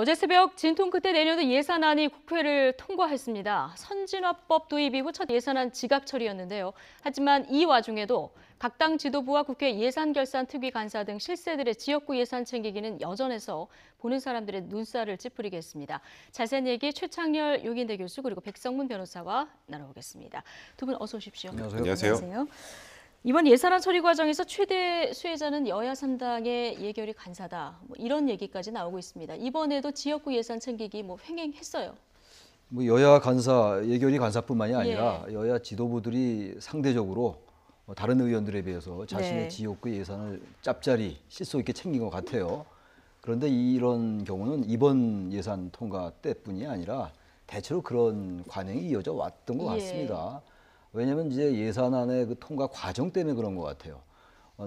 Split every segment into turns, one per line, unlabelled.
어제 새벽 진통 끝에 내년도 예산안이 국회를 통과했습니다. 선진화법 도입 이후 첫 예산안 지각 처리였는데요. 하지만 이 와중에도 각 당 지도부와 국회 예산결산특위 간사 등 실세들의 지역구 예산 챙기기는 여전해서 보는 사람들의 눈살을 찌푸리게 했습니다. 자세한 얘기 최창렬 용인대 교수 그리고 백성문 변호사와 나눠보겠습니다. 두 분 어서 오십시오.
안녕하세요.
이번 예산안 처리 과정에서 최대 수혜자는 여야 3당의 예결위 간사다. 이런 얘기까지 나오고 있습니다. 이번에도 지역구 예산 챙기기 횡행했어요.
여야 간사, 예결위 간사뿐만이 아니라 여야 지도부들이 상대적으로 다른 의원들에 비해서 자신의 지역구 예산을 짭짤이 실속 있게 챙긴 것 같아요. 그런데 이런 경우는 이번 예산 통과 때뿐이 아니라 대체로 그런 관행이 이어져 왔던 것 같습니다. 왜냐하면 이제 예산안의 그 통과 과정 때문에 그런 것 같아요.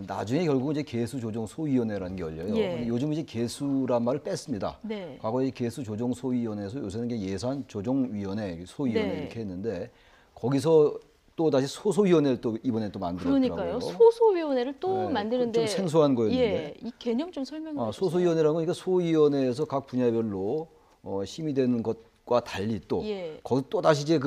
나중에 결국 이제 개수조정소위원회라는 게 열려요. 요즘 이제 개수란 말을 뺐습니다. 과거에 개수조정소위원회에서 요새는 예산조정위원회, 소위원회 이렇게 했는데 거기서 또 다시 소소위원회를 또 이번에 또 만들었더라고요.
그러니까요. 소소위원회를 또 만드는데
좀 생소한 거였는데.
이 개념 좀 설명해 주세요.
소소위원회라는 건 그러니까 소위원회에서 각 분야별로 심의되는 것과 달리 또 거기 또 다시 이제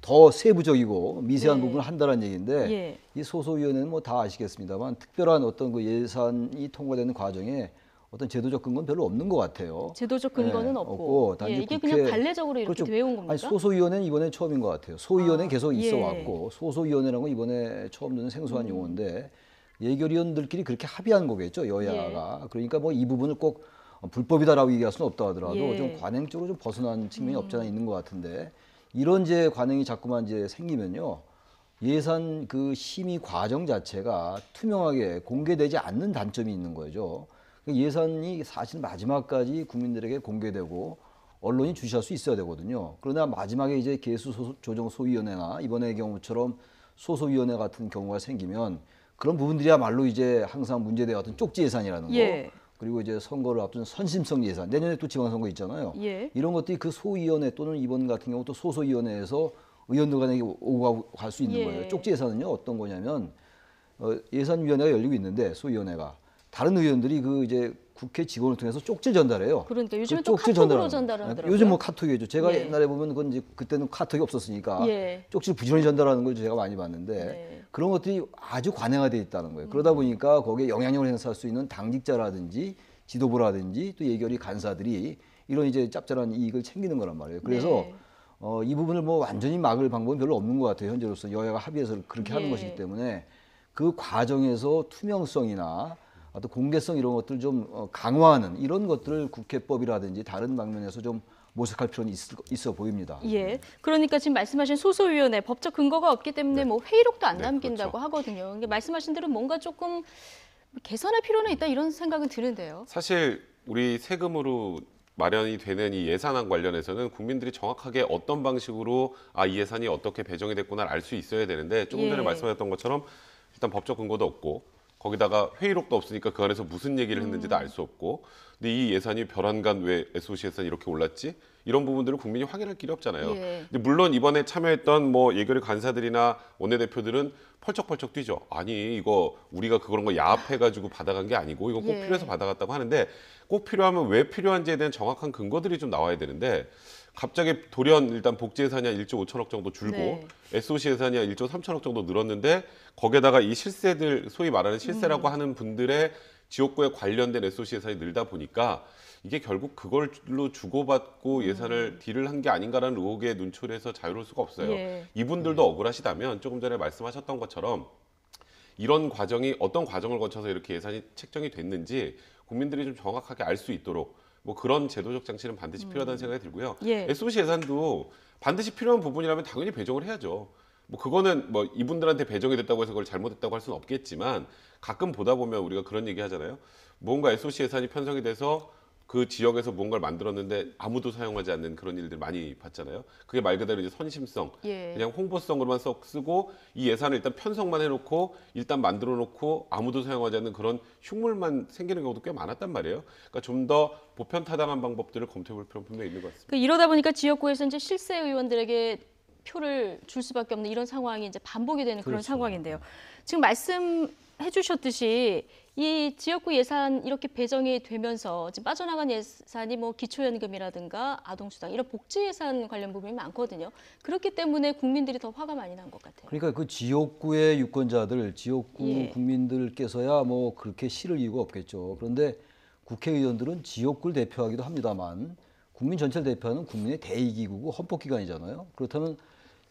더 세부적이고 미세한 부분을 한다는 얘기인데 이 소소위원회는 뭐 다 아시겠습니다만 특별한 어떤 그 예산이 통과되는 과정에 어떤 제도적 근거는 별로 없는 것 같아요.
제도적 근거는 없고 이게 그냥 관례적으로 이렇게 되어 온 겁니까?
아니, 소소위원회는 이번에 처음인 것 같아요. 소위원회는 계속 있어 왔고 소소위원회라는 건 이번에 처음 듣는 생소한 용어인데 예결위원들끼리 그렇게 합의한 거겠죠, 여야가. 그러니까 뭐 이 부분을 꼭 불법이다라고 얘기할 수는 없다 하더라도 좀 관행적으로 좀 벗어난 측면이 없지 않아 있는 것 같은데 이런 이제 관행이 자꾸만 이제 생기면요. 예산 그 심의 과정 자체가 투명하게 공개되지 않는 단점이 있는 거죠. 예산이 사실 마지막까지 국민들에게 공개되고 언론이 주시할 수 있어야 되거든요. 그러나 마지막에 이제 개수조정소위원회나 이번의 경우처럼 소소위원회 같은 경우가 생기면 그런 부분들이야말로 이제 항상 문제되어 왔던 쪽지 예산이라는 거. 그리고 이제 선거를 앞둔 선심성 예산, 내년에 또 지방선거 있잖아요. 이런 것들이 그 소위원회 또는 이번 같은 경우 또 소소위원회에서 의원들 간에 오고 갈 수 있는 거예요. 쪽지 예산은요 어떤 거냐면 예산위원회가 열리고 있는데 소위원회가 다른 의원들이 이제 국회 직원을 통해서 쪽지를 전달해요.
그러니까 요즘은 또 카톡으로 전달하더라고요.
요즘 뭐 카톡이죠. 제가 옛날에 보면 그건 이제 그때는 카톡이 없었으니까 쪽지를 부지런히 전달하는 걸 제가 많이 봤는데 그런 것들이 아주 관행화되어 있다는 거예요. 그러다 보니까 거기에 영향력을 행사할 수 있는 당직자라든지 지도부라든지 또 예결위 간사들이 이런 이제 짭짤한 이익을 챙기는 거란 말이에요. 그래서 이 부분을 뭐 완전히 막을 방법은 별로 없는 것 같아요. 현재로서 여야가 합의해서 그렇게 하는 것이기 때문에 그 과정에서 투명성이나 어떤 공개성 이런 것들을 좀 강화하는 이런 것들을 국회법이라든지 다른 방면에서 좀 모색할 필요는 있어 보입니다.
그러니까 지금 말씀하신 소소위원회 법적 근거가 없기 때문에 뭐 회의록도 안 남긴다고 하거든요. 그러니까 말씀하신 대로 뭔가 조금 개선할 필요는 있다 이런 생각은 드는데요.
사실 우리 세금으로 마련이 되는 이 예산안 관련해서는 국민들이 정확하게 어떤 방식으로 이 예산이 어떻게 배정이 됐구나를 알 수 있어야 되는데 조금 전에 말씀하셨던 것처럼 일단 법적 근거도 없고 거기다가 회의록도 없으니까 그 안에서 무슨 얘기를 했는지도 알 수 없고 근데 이 예산이 별안간 왜 SOC 예산이 이렇게 올랐지? 이런 부분들을 국민이 확인할 길이 없잖아요. 근데 물론 이번에 참여했던 뭐 예결위 간사들이나 원내대표들은 펄쩍펄쩍 뛰죠. 아니 이거 우리가 그런 거 야합해가지고 받아간 게 아니고 이거 꼭 필요해서 받아갔다고 하는데 꼭 필요하면 왜 필요한지에 대한 정확한 근거들이 좀 나와야 되는데 갑자기 돌연 일단 복지 예산이 한 1조 5천억 정도 줄고 SOC 예산이 한 1조 3천억 정도 늘었는데 거기에다가 이 실세들 소위 말하는 실세라고 하는 분들의 지역구에 관련된 SOC 예산이 늘다 보니까 이게 결국 그걸로 주고받고 예산을 딜을 한 게 아닌가라는 의혹에 눈초리해서 자유로울 수가 없어요. 이분들도 억울하시다면 조금 전에 말씀하셨던 것처럼 이런 과정이 어떤 과정을 거쳐서 이렇게 예산이 책정이 됐는지 국민들이 좀 정확하게 알 수 있도록 뭐 그런 제도적 장치는 반드시 필요하다는 생각이 들고요. SOC 예산도 반드시 필요한 부분이라면 당연히 배정을 해야죠. 뭐 그거는 뭐 이분들한테 배정이 됐다고 해서 그걸 잘못했다고 할 수는 없겠지만 가끔 보다 보면 우리가 그런 얘기 하잖아요. 뭔가 SOC 예산이 편성이 돼서 그 지역에서 뭔가를 만들었는데 아무도 사용하지 않는 그런 일들 많이 봤잖아요. 그게 말 그대로 이제 선심성, 그냥 홍보성으로만 쓰고 이 예산을 일단 편성만 해놓고 일단 만들어 놓고 아무도 사용하지 않는 그런 흉물만 생기는 경우도 꽤 많았단 말이에요. 그러니까 좀 더 보편타당한 방법들을 검토해볼 필요는 분명히 있는 것 같습니다.
그러니까 이러다 보니까 지역구에서 이제 실세 의원들에게 표를 줄 수밖에 없는 이런 상황이 이제 반복이 되는 그런 상황인데요. 지금 말씀해 주셨듯이 이 지역구 예산 이렇게 배정이 되면서 지금 빠져나간 예산이 뭐 기초연금이라든가 아동수당 이런 복지 예산 관련 부분이 많거든요. 그렇기 때문에 국민들이 더 화가 많이 난 것 같아요.
그러니까 그 지역구의 유권자들, 지역구
예.
국민들께서야 뭐 그렇게 싫을 이유가 없겠죠. 그런데 국회의원들은 지역구를 대표하기도 합니다만 국민 전체를 대표하는 국민의 대의기구고 헌법기관이잖아요. 그렇다면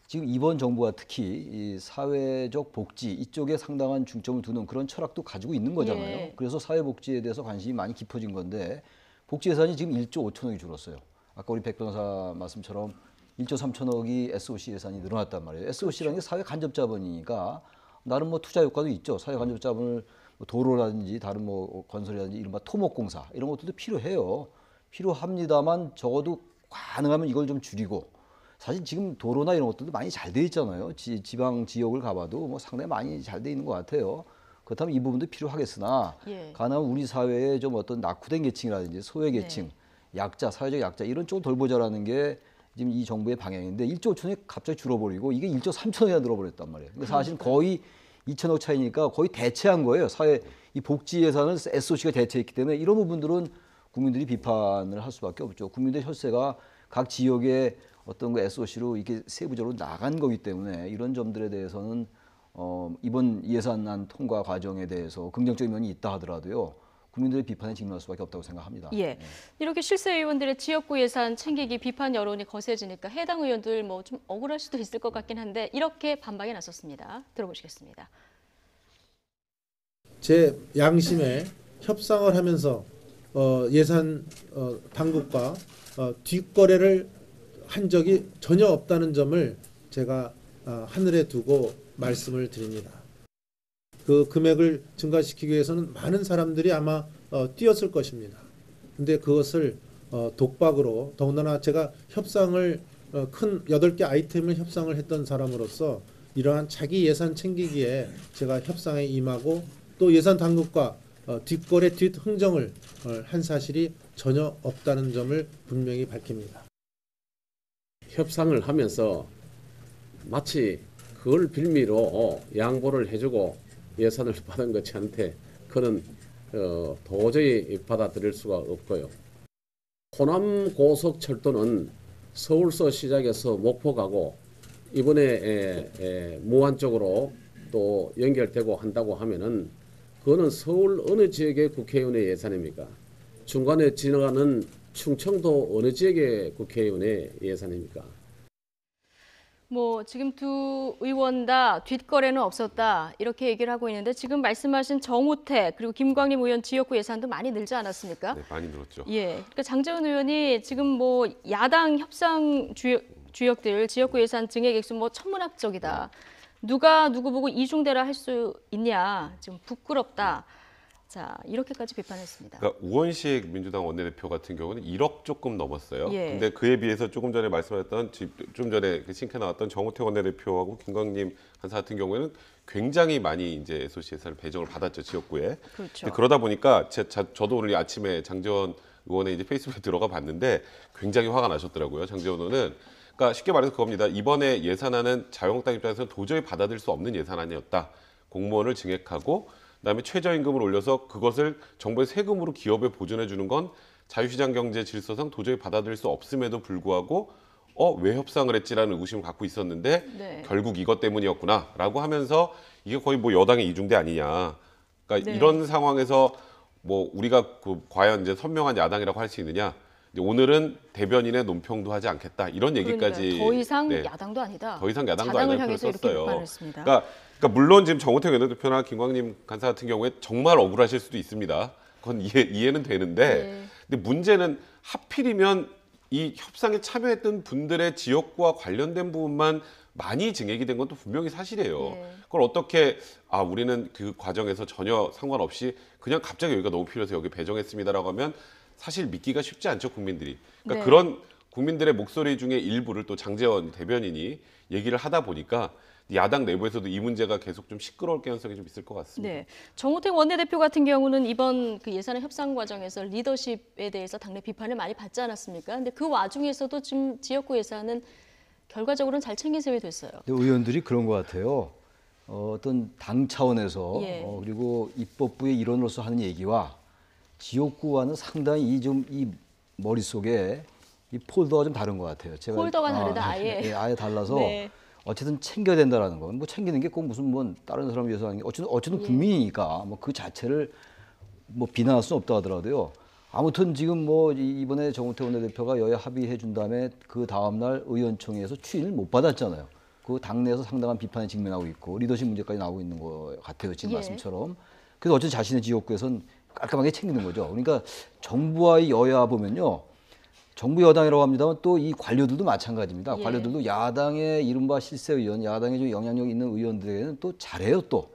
지금 이번 정부가 특히 이 사회적 복지 이쪽에 상당한 중점을 두는 그런 철학도 가지고 있는 거잖아요.
예.
그래서 사회복지에 대해서 관심이 많이 깊어진 건데 복지 예산이 지금 1조 5천억이 줄었어요. 아까 우리 백 변호사 말씀처럼 1조 3천억이 SOC 예산이 늘어났단 말이에요. SOC라는 게 사회 간접 자본이니까 나름 뭐 투자 효과도 있죠. 사회 간접 자본을 뭐 도로라든지 다른 뭐 건설이라든지 이른바 토목공사 이런 것들도 필요해요. 필요합니다만 적어도 가능하면 이걸 좀 줄이고 사실 지금 도로나 이런 것들도 많이 잘 돼 있잖아요. 지방 지역을 가봐도 뭐 상당히 많이 잘 돼 있는 것 같아요. 그렇다면 이 부분도 필요하겠으나
예.
가능하면 우리 사회에 좀 어떤 낙후된 계층이라든지 소외계층, 약자, 사회적 약자 이런 쪽을 돌보자라는 게 지금 이 정부의 방향인데 1조 5천억이 갑자기 줄어버리고 이게 1조 3천억이나 늘어버렸단 말이에요. 근데 사실 거의 2천억 차이니까 거의 대체한 거예요. 사회 이 복지 예산을 SOC가 대체했기 때문에 이런 부분들은 국민들이 비판을 할 수밖에 없죠. 국민들 혈세가 각 지역의 어떤 그 SOC로 이게 세부적으로 나간 거기 때문에 이런 점들에 대해서는 이번 예산안 통과 과정에 대해서 긍정적인 면이 있다 하더라도요. 국민들의 비판에 직면할 수밖에 없다고 생각합니다.
예. 이렇게 실세 의원들의 지역구 예산 챙기기 비판 여론이 거세지니까 해당 의원들 뭐 좀 억울할 수도 있을 것 같긴 한데 이렇게 반박에 나섰습니다. 들어보시겠습니다.
제 양심에 협상을 하면서 예산 당국과 뒷거래를 한 적이 전혀 없다는 점을 제가 하늘에 두고 말씀을 드립니다. 그 금액을 증가시키기 위해서는 많은 사람들이 아마 뛰었을 것입니다. 근데 그것을 독박으로 더군다나 제가 협상을 큰 8개 아이템을 협상을 했던 사람으로서 이러한 자기 예산 챙기기에 제가 협상에 임하고 또 예산 당국과 뒷거래 뒷흥정을 한 사실이 전혀 없다는 점을 분명히 밝힙니다.
협상을 하면서 마치 그걸 빌미로 양보를 해주고 예산을 받은 것한테 그는 도저히 받아들일 수가 없고요. 호남 고속철도는 서울서 시작해서 목포 가고 이번에 무안 쪽으로 또 연결되고 한다고 하면은 그거는 서울 어느 지역의 국회의원의 예산입니까? 중간에 지나가는 충청도 어느 지역의 국회의원의 예산입니까?
뭐 지금 두 의원 다 뒷거래는 없었다 이렇게 얘기를 하고 있는데 지금 말씀하신 정우택 그리고 김광림 의원 지역구 예산도 많이 늘지 않았습니까?
네, 많이 늘었죠.
예, 그러니까 장재원 의원이 지금 뭐 야당 협상 주역들 지역구 예산 증액 액수 뭐 천문학적이다. 누가 누구 보고 이중대라 할 수 있냐. 지금 부끄럽다. 자, 이렇게까지 비판했습니다.
그러니까 우원식 민주당 원내대표 같은 경우는 1억 조금 넘었어요.
예.
근데 그에 비해서 조금 전에 말씀하셨던 좀 전에 그 싱크에 나왔던 정우택 원내대표하고 김광림 간사 같은 경우에는 굉장히 많이 이제 SOC 예산을 배정을 받았죠, 지역구에.
그렇죠.
그러다 보니까 저도 오늘 아침에 장재원 의원의 이제 페이스북에 들어가 봤는데 굉장히 화가 나셨더라고요. 장재원 의원은. 그러니까 쉽게 말해서 그겁니다. 이번에 예산안은 자유한국당 입장에서는 도저히 받아들일 수 없는 예산안이었다. 공무원을 증액하고 그다음에 최저임금을 올려서 그것을 정부의 세금으로 기업에 보존해 주는 건 자유시장 경제 질서상 도저히 받아들일 수 없음에도 불구하고 왜 협상을 했지라는 의구심을 갖고 있었는데
네.
결국 이것 때문이었구나라고 하면서 이게 거의 뭐 여당의 이중대 아니냐. 그러니까
네.
이런 상황에서 뭐 우리가 과연 이제 선명한 야당이라고 할 수 있느냐. 오늘은 대변인의 논평도 하지 않겠다 이런 얘기까지.
그러니까 더 이상
네.
야당도 아니다.
더 이상 야당도
자당을
아니라는
향해서
표현을
이렇게
썼어요.
비판을 했습니다.
그러니까 물론 지금 정우택 원내대표나 김광림 간사 같은 경우에 정말 억울하실 수도 있습니다. 그건 이해는 되는데
네.
근데 문제는 하필이면 이 협상에 참여했던 분들의 지역구와 관련된 부분만 많이 증액이 된 건 또 분명히 사실이에요.
네.
그걸 어떻게 우리는 그 과정에서 전혀 상관없이 그냥 갑자기 여기가 너무 필요해서 여기 배정했습니다라고 하면 사실 믿기가 쉽지 않죠, 국민들이. 그러니까
네.
그런 국민들의 목소리 중에 일부를 또 장재원 대변인이 얘기를 하다 보니까 야당 내부에서도 이 문제가 계속 좀 시끄러울 가능성이 좀 있을 것 같습니다.
네, 정우택 원내대표 같은 경우는 이번 그 예산안 협상 과정에서 리더십에 대해서 당내 비판을 많이 받지 않았습니까? 근데 그 와중에서도 지금 지역구 예산은 결과적으로는 잘 챙긴 셈이 됐어요.
근데 의원들이 그런 것 같아요. 어떤 당 차원에서
예.
그리고 입법부의 일원으로서 하는 얘기와 지역구와는 상당히 이 머릿속에 이 폴더가 좀 다른 것 같아요. 제가
폴더가 다르다, 아예.
예, 아예 달라서
네.
어쨌든 챙겨야 된다라는 거. 뭐 챙기는 게 꼭 무슨 뭐 다른 사람을 위해서 하는 게 어쨌든 국민이니까 뭐 그 자체를 뭐 비난할 수는 없다 하더라도요. 아무튼 지금 뭐 이번에 정우택 원내대표가 여야 합의해 준 다음에 그 다음 날 의원총회에서 추인을 못 받았잖아요. 그 당내에서 상당한 비판에 직면하고 있고 리더십 문제까지 나오고 있는 것 같아요. 지금
예.
말씀처럼. 그래서 어쨌든 자신의 지역구에선 깔끔하게 챙기는 거죠. 그러니까 정부와의 여야 보면요. 정부 여당이라고 합니다만 또 이 관료들도 마찬가지입니다.
예.
관료들도 야당의 이른바 실세의원, 야당에 좀 영향력 있는 의원들에게는 또 잘해요 또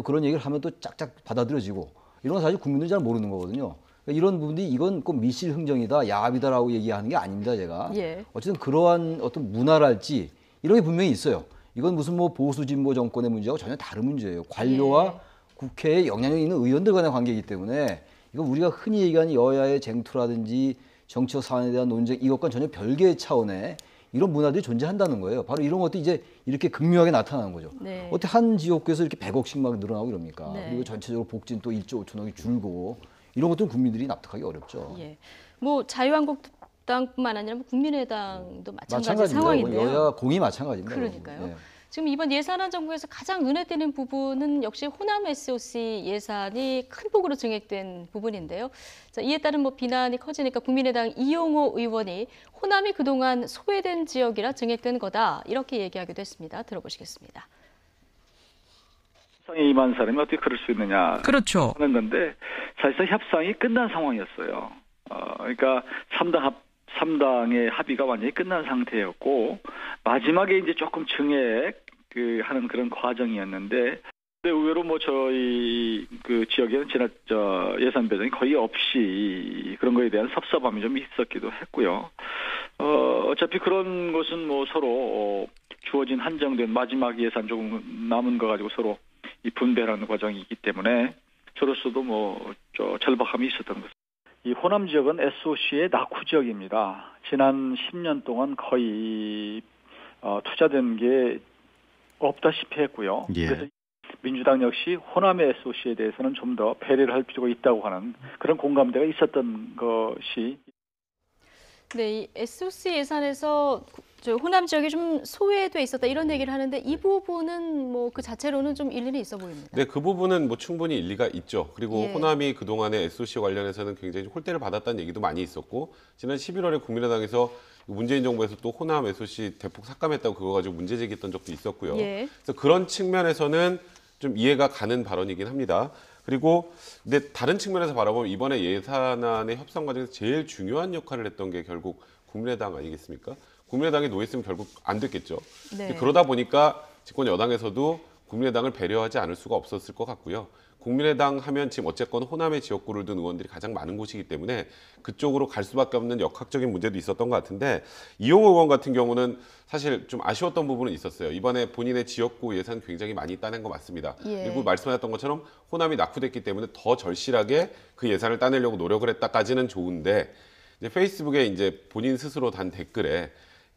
그런 얘기를 하면 또 짝짝 받아들여지고 이런 건 사실 국민들이 잘 모르는 거거든요. 그러니까 이런 부분들이 이건 꼭 밀실흥정이다, 야합이다라고 얘기하는 게 아닙니다, 제가.
예.
어쨌든 그러한 어떤 문화랄지 이런 게 분명히 있어요. 이건 무슨 뭐 보수 진보 정권의 문제하고 전혀 다른 문제예요. 관료와
예.
국회에 영향력 있는 의원들 간의 관계이기 때문에 이건 우리가 흔히 얘기하는 여야의 쟁투라든지 정치적 사안에 대한 논쟁 이것과는 전혀 별개의 차원의 이런 문화들이 존재한다는 거예요. 바로 이런 것도 이제 이렇게 극명하게 나타나는 거죠.
네.
어떻게 한 지역구에서 이렇게 100억씩 막 늘어나고 이럽니까?
네.
그리고 전체적으로 복지는 또 1조 5천억이 줄고 이런 것들은 국민들이 납득하기 어렵죠.
예. 뭐 자유한국당뿐만 아니라 뭐 국민의당도 마찬가지
마찬가지입니다.
상황인데요.
여야 공이 마찬가지입니다.
그러니까요.
예.
지금 이번 예산안 정부에서 가장 눈에 띄는 부분은 역시 호남 SOC 예산이 큰 폭으로 증액된 부분인데요. 자, 이에 따른 뭐 비난이 커지니까 국민의당 이용호 의원이 호남이 그동안 소외된 지역이라 증액된 거다 이렇게 얘기하기도 했습니다. 들어보시겠습니다.
협상에 임한 사람이 어떻게 그럴 수 있느냐
그렇죠.
하는 건데 사실상 협상이 끝난 상황이었어요. 그러니까 3당의 합의가 완전히 끝난 상태였고 마지막에 이제 조금 증액 하는 그런 과정이었는데 근데 의외로 뭐 저희 그 지역에는 예산 배정이 거의 없이 그런 거에 대한 섭섭함이 좀 있었기도 했고요. 어차피 그런 것은 뭐 서로 주어진 한정된 마지막 예산 조금 남은 거 가지고 서로 이 분배하는 과정이기 때문에 저로서도 뭐 절박함이 있었던 것. 이 호남 지역은 SOC의 낙후 지역입니다. 지난 10년 동안 거의 투자된 게 없다시피 했고요.
예.
그래서 민주당 역시 호남의 SOC에 대해서는 좀 더 배려를 할 필요가 있다고 하는 그런 공감대가 있었던 것이.
네, 이 SOC 예산에서 저 호남 지역이 좀 소외돼 있었다 이런 얘기를 하는데 이 부분은 뭐 그 자체로는 좀 일리는 있어 보입니다.
네, 그 부분은 뭐 충분히 일리가 있죠. 그리고
예.
호남이 그동안에 SOC 관련해서는 굉장히 홀대를 받았다는 얘기도 많이 있었고 지난 11월에 국민의당에서 문재인 정부에서 또 호남 SOC 대폭 삭감했다고 그거 가지고 문제 제기했던 적도 있었고요.
예.
그래서 그런 측면에서는 좀 이해가 가는 발언이긴 합니다. 그리고 근데 다른 측면에서 바라보면 이번에 예산안의 협상 과정에서 제일 중요한 역할을 했던 게 결국 국민의당 아니겠습니까? 국민의당이 노했으면 결국 안 됐겠죠.
네.
그러다 보니까 집권 여당에서도 국민의당을 배려하지 않을 수가 없었을 것 같고요. 국민의당 하면 지금 어쨌건 호남의 지역구를 둔 의원들이 가장 많은 곳이기 때문에 그쪽으로 갈 수밖에 없는 역학적인 문제도 있었던 것 같은데 이용호 의원 같은 경우는 사실 좀 아쉬웠던 부분은 있었어요. 이번에 본인의 지역구 예산 굉장히 많이 따낸 거 맞습니다.
예.
그리고 말씀하셨던 것처럼 호남이 낙후됐기 때문에 더 절실하게 그 예산을 따내려고 노력을 했다까지는 좋은데 이제 페이스북에 이제 본인 스스로 단 댓글에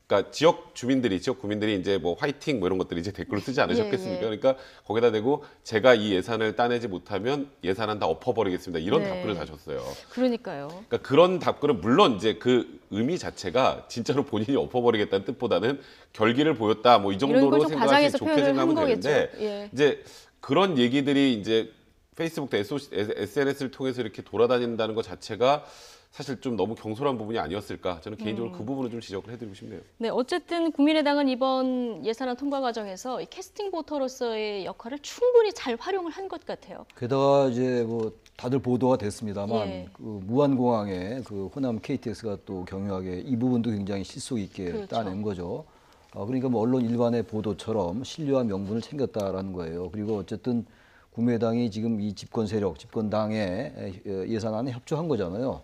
그러니까 지역 구민들이 이제 뭐 화이팅 뭐 이런 것들 이제 댓글로 쓰지 않으셨겠습니까?
예.
그러니까 거기다 대고 제가 이 예산을 따내지 못하면 예산안 다 엎어버리겠습니다. 이런
네.
답글을 다셨어요.
그러니까요.
그러니까 그런 답글은 물론 이제 그 의미 자체가 진짜로 본인이 엎어버리겠다는 뜻보다는 결기를 보였다 뭐 이
이런
정도로
걸좀
생각하시
과장해서
좋게
표현을 한
생각하면
거겠죠.
되는데
예.
이제 그런 얘기들이 이제 페이스북 SNS를 통해서 이렇게 돌아다닌다는 것 자체가 사실 좀 너무 경솔한 부분이 아니었을까 저는 개인적으로 그 부분을 좀 지적을 해드리고 싶네요.
네, 어쨌든 국민의당은 이번 예산안 통과 과정에서 이 캐스팅 보터로서의 역할을 충분히 잘 활용을 한 것 같아요.
게다가 이제 뭐 다들 보도가 됐습니다만
예.
그 무안공항에 그 호남 KTX가 또 경유하게 이 부분도 굉장히 실속 있게
그렇죠.
따낸 거죠. 그러니까 뭐 언론 일반의 보도처럼 신뢰와 명분을 챙겼다라는 거예요. 그리고 어쨌든 국민의당이 지금 이 집권 세력, 집권당의 예산안에 협조한 거잖아요.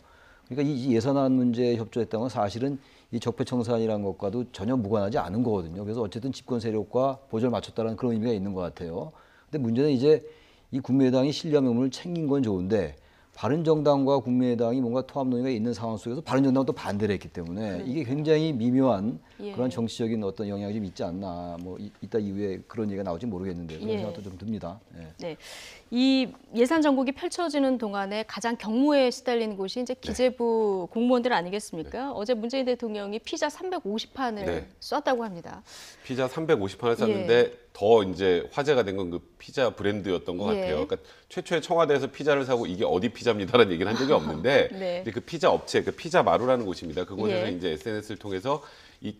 그러니까 이 예산안 문제에 협조했다는 건 사실은 이 적폐청산이라는 것과도 전혀 무관하지 않은 거거든요. 그래서 어쨌든 집권 세력과 보조를 맞췄다는 그런 의미가 있는 것 같아요. 근데 문제는 이제 이 국민의당이 신뢰와 명분을 챙긴 건 좋은데 바른정당과 국민의당이 뭔가 통합 논의가 있는 상황 속에서 바른정당은 또 반대를 했기 때문에 이게 굉장히 미묘한 그런 정치적인 어떤 영향이 좀 있지 않나. 뭐 이따 이후에 그런 얘기가 나올지 모르겠는데 그런 생각도 좀 듭니다.
네. 이 예산 정국이 펼쳐지는 동안에 가장 경무에 시달리는 곳이 이제 기재부 공무원들 아니겠습니까? 어제 문재인 대통령이 피자 350판을 쐈다고 합니다.
피자 350판을 쐈는데 더 이제 화제가 된 건 그 피자 브랜드였던 것 같아요. 그러니까 최초에 청와대에서 피자를 사고 이게 어디 피자입니다라는 얘기를 한 적이 없는데 이제 그 피자 업체, 그 피자 마루라는 곳입니다. 그곳에서 이제 SNS를 통해서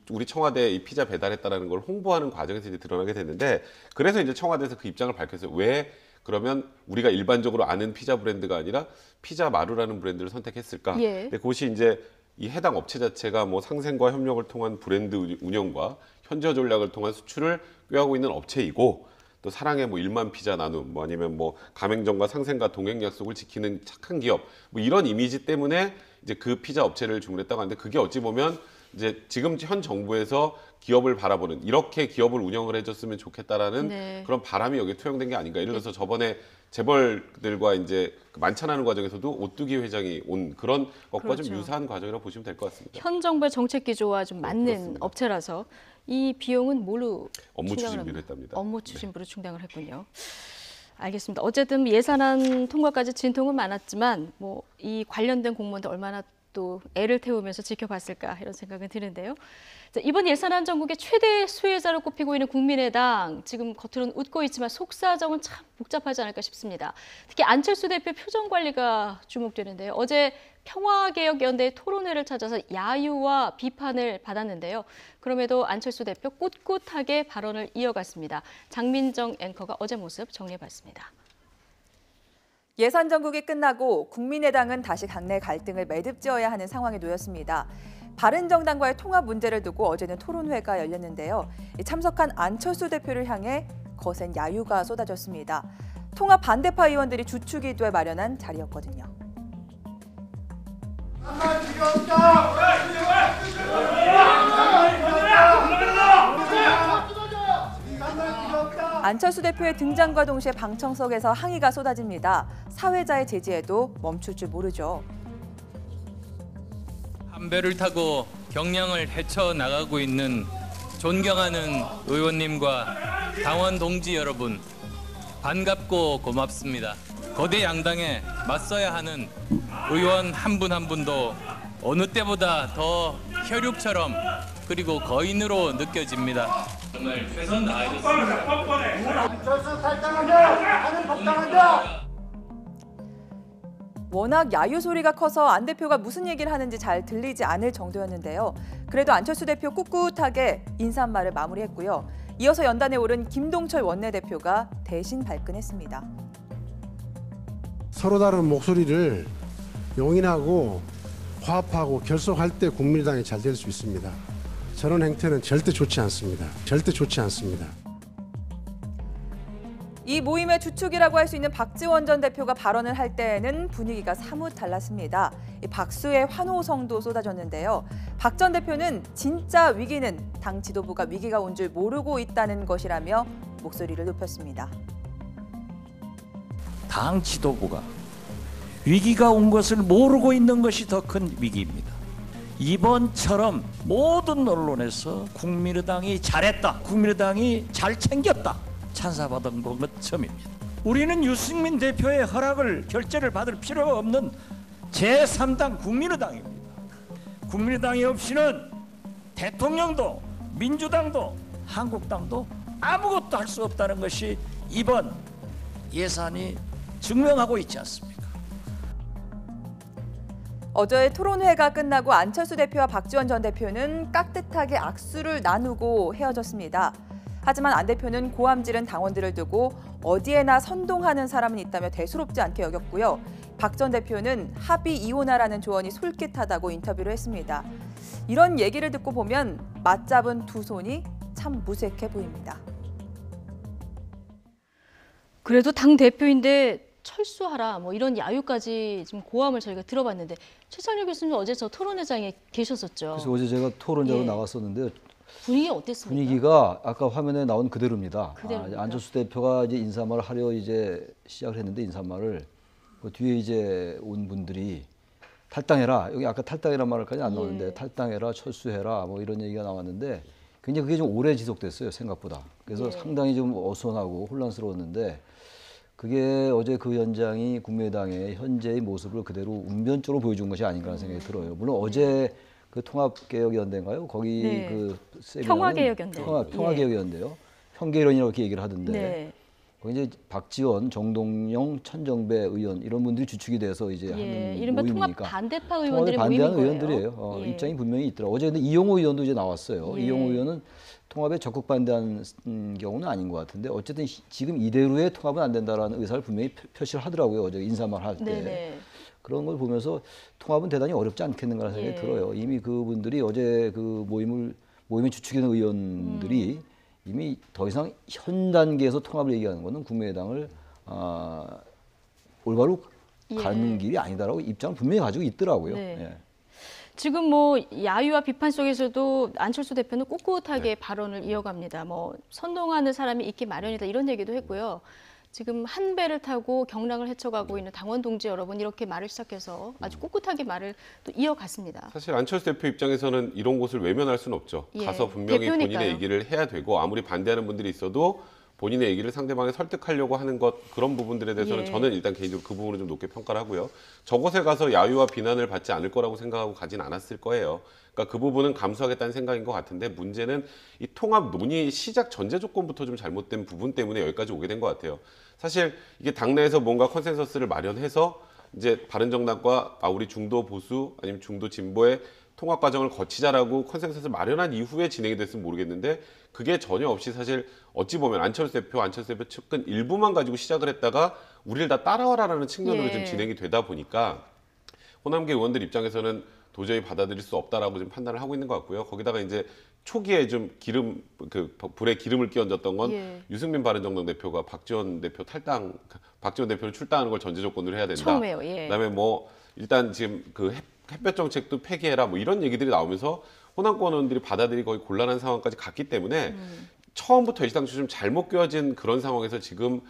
우리 청와대에 이 피자 배달했다라는 걸 홍보하는 과정에서 이제 드러나게 됐는데 그래서 이제 청와대에서 그 입장을 밝혔어요. 왜 그러면 우리가 일반적으로 아는 피자 브랜드가 아니라 피자 마루라는 브랜드를 선택했을까? 근데 그것이 이제 이 해당 업체 자체가 뭐 상생과 협력을 통한 브랜드 운영과 현저 전략을 통한 수출을 꾀하고 있는 업체이고 또 사랑의 뭐 1만 피자 나눔 뭐 아니면 뭐 가맹점과 상생과 동행 약속을 지키는 착한 기업 뭐 이런 이미지 때문에 이제 그 피자 업체를 주문했다고 하는데 그게 어찌 보면 이제 지금 현 정부에서 기업을 바라보는 이렇게 기업을 운영을 해줬으면 좋겠다라는 그런 바람이 여기에 투영된 게 아닌가. 예를 들어서 저번에 재벌들과 이제 만찬하는 과정에서도 오뚜기 회장이 온 그런 것과 좀 유사한 과정이라고 보시면 될 것 같습니다.
현 정부의 정책 기조와 좀 맞는
그렇습니다.
업체라서 이 비용은 뭘로
업무
충당을
추진비로
합니까?
했답니다.
업무 추진비로 충당을 했군요. 알겠습니다. 어쨌든 예산안 통과까지 진통은 많았지만 뭐 이 관련된 공무원들 얼마나 또 애를 태우면서 지켜봤을까 이런 생각은 드는데요. 자, 이번 예산안 전국의 최대 수혜자로 꼽히고 있는 국민의당 지금 겉으로는 웃고 있지만 속사정은 참 복잡하지 않을까 싶습니다. 특히 안철수 대표 표정 관리가 주목되는데요. 어제 평화개혁연대의 토론회를 찾아서 야유와 비판을 받았는데요. 그럼에도 안철수 대표 꿋꿋하게 발언을 이어갔습니다. 장민정 앵커가 어제 모습 정리해봤습니다.
예산 전국이 끝나고 국민의당은 다시 당내 갈등을 매듭지어야 하는 상황에 놓였습니다. 바른정당과의 통합 문제를 두고 어제는 토론회가 열렸는데요. 참석한 안철수 대표를 향해 거센 야유가 쏟아졌습니다. 통합 반대파 의원들이 주축이 돼 마련한 자리였거든요. 안철수 대표의 등장과 동시에 방청석에서 항의가 쏟아집니다. 사회자의 제지에도 멈출 줄 모르죠.
한 배를 타고 경량을 헤쳐나가고 있는 존경하는 의원님과 당원 동지 여러분, 반갑고 고맙습니다. 거대 양당에 맞서야 하는 의원 한 분 한 분도 어느 때보다 더 혈육처럼 그리고 거인으로 느껴집니다. 정말 최선 다하겠습니다.
워낙 야유 소리가 커서 안 대표가 무슨 얘기를 하는지 잘 들리지 않을 정도였는데요. 그래도 안철수 대표 꿋꿋하게 인사말을 마무리했고요. 이어서 연단에 오른 김동철 원내대표가 대신 발끈했습니다.
서로 다른 목소리를 용인하고 화합하고 결속할 때 국민의당이 잘 될 수 있습니다. 저런 행태는 절대 좋지 않습니다. 절대 좋지 않습니다.
이 모임의 주축이라고 할 수 있는 박지원 전 대표가 발언을 할 때에는 분위기가 사뭇 달랐습니다. 박수의 환호성도 쏟아졌는데요. 박 전 대표는 진짜 위기는 당 지도부가 위기가 온 줄 모르고 있다는 것이라며 목소리를 높였습니다.
당 지도부가 위기가 온 것을 모르고 있는 것이 더 큰 위기입니다. 이번처럼 모든 언론에서 국민의당이 잘했다, 국민의당이 잘 챙겼다 찬사받은 건 처음입니다. 우리는 유승민 대표의 허락을 결재를 받을 필요가 없는 제3당 국민의당입니다. 국민의당이 없이는 대통령도 민주당도 한국당도 아무것도 할 수 없다는 것이 이번 예산이 증명하고 있지 않습니까?
어제 토론회가 끝나고 안철수 대표와 박지원 전 대표는 깍듯하게 악수를 나누고 헤어졌습니다. 하지만 안 대표는 고함지른 당원들을 두고 어디에나 선동하는 사람은 있다며 대수롭지 않게 여겼고요. 박 전 대표는 합의 이혼하라는 조언이 솔깃하다고 인터뷰를 했습니다. 이런 얘기를 듣고 보면 맞잡은 두 손이 참 무색해 보입니다.
그래도 당 대표인데 철수하라 뭐 이런 야유까지 지금 고함을 저희가 들어봤는데 최창렬 교수님 어제 저 토론회장에 계셨었죠.
그래서 어제 제가 토론자로 나갔었는데
분위기 어땠습니까?
분위기가 아까 화면에 나온 그대로입니다.
그대로입니까?
안철수 대표가 이제 인사말을 하려 이제 시작을 했는데 인사말을 그 뒤에 이제 온 분들이 탈당해라. 여기 아까 탈당이란 말까지 안 나오는데
예.
탈당해라, 철수해라, 뭐 이런 얘기가 나왔는데 굉장히 그게 좀 오래 지속됐어요, 생각보다. 그래서
예.
상당히 좀 어수선하고 혼란스러웠는데 그게 어제 그 현장이 국민의당의 현재의 모습을 그대로 운변적으로 보여준 것이 아닌가라는 생각이 들어요. 물론 어제 그 통합개혁연대인가요? 거기
네.
그 세미나는
평화개혁연대.
평화개혁연대요. 평개론이라고 이렇게 얘기를 하던데
네.
거기 이제 박지원, 정동영, 천정배 의원 이런 분들이 주축이 돼서 이제
예.
하는
이른바 통합
모임이니까
반대파
통합에
의원들의 모임인
반대하는
거예요.
의원들이에요.
예.
입장이 분명히 있더라고요. 어제 근데 이용호 의원도 이제 나왔어요.
예.
이용호 의원은 통합에 적극 반대하는 경우는 아닌 것 같은데 어쨌든 지금 이대로의 통합은 안 된다라는 의사를 분명히 표시를 하더라고요. 어제 인사말 할 때.
네네.
그런 걸 보면서 통합은 대단히 어렵지 않겠는가라는 생각이
예.
들어요. 이미 그분들이 어제 그 모임의 주축인 의원들이 이미 더 이상 현 단계에서 통합을 얘기하는 것은 국민의당을 올바로 가는
예.
길이 아니다라고 입장을 분명히 가지고 있더라고요.
네.
예.
지금 뭐 야유와 비판 속에서도 안철수 대표는 꿋꿋하게 발언을 이어갑니다. 뭐 선동하는 사람이 있기 마련이다 이런 얘기도 했고요. 지금 한 배를 타고 경랑을 헤쳐가고 있는 당원 동지 여러분 이렇게 말을 시작해서 아주 꿋꿋하게 말을 또 이어갔습니다.
사실 안철수 대표 입장에서는 이런 곳을 외면할 수는 없죠.
예,
가서 분명히
대표니까요.
본인의 얘기를 해야 되고 아무리 반대하는 분들이 있어도 본인의 얘기를 상대방에 설득하려고 하는 것 그런 부분들에 대해서는
예.
저는 일단 개인적으로 그 부분을 좀 높게 평가를 하고요. 저곳에 가서 야유와 비난을 받지 않을 거라고 생각하고 가진 않았을 거예요. 그러니까 그 부분은 감수하겠다는 생각인 것 같은데 문제는 이 통합 논의 시작 전제 조건부터 좀 잘못된 부분 때문에 여기까지 오게 된 것 같아요. 사실 이게 당내에서 뭔가 컨센서스를 마련해서 이제 바른정당과 우리 중도 보수 아니면 중도 진보의 통합 과정을 거치자라고 컨센서스를 마련한 이후에 진행이 됐으면 모르겠는데 그게 전혀 없이 사실 어찌 보면 안철수 대표 측근 일부만 가지고 시작을 했다가 우리를 다 따라와라라는 측면으로
예.
지금 진행이 되다 보니까 호남계 의원들 입장에서는 도저히 받아들일 수 없다라고 지금 판단을 하고 있는 것 같고요. 거기다가 이제 초기에 좀 불에 기름을 끼얹었던 건
예.
유승민 바른정당 대표가 박지원 대표를 출당하는 걸 전제 조건으로 해야 된다.
처음에요. 예.
그다음에 뭐 일단 지금 그 햇볕 정책도 폐기해라 뭐 이런 얘기들이 나오면서 호남권 의원들이 받아들이기 거의 곤란한 상황까지 갔기 때문에 처음부터 일상적으로 좀 잘못 껴진 그런 상황에서 지금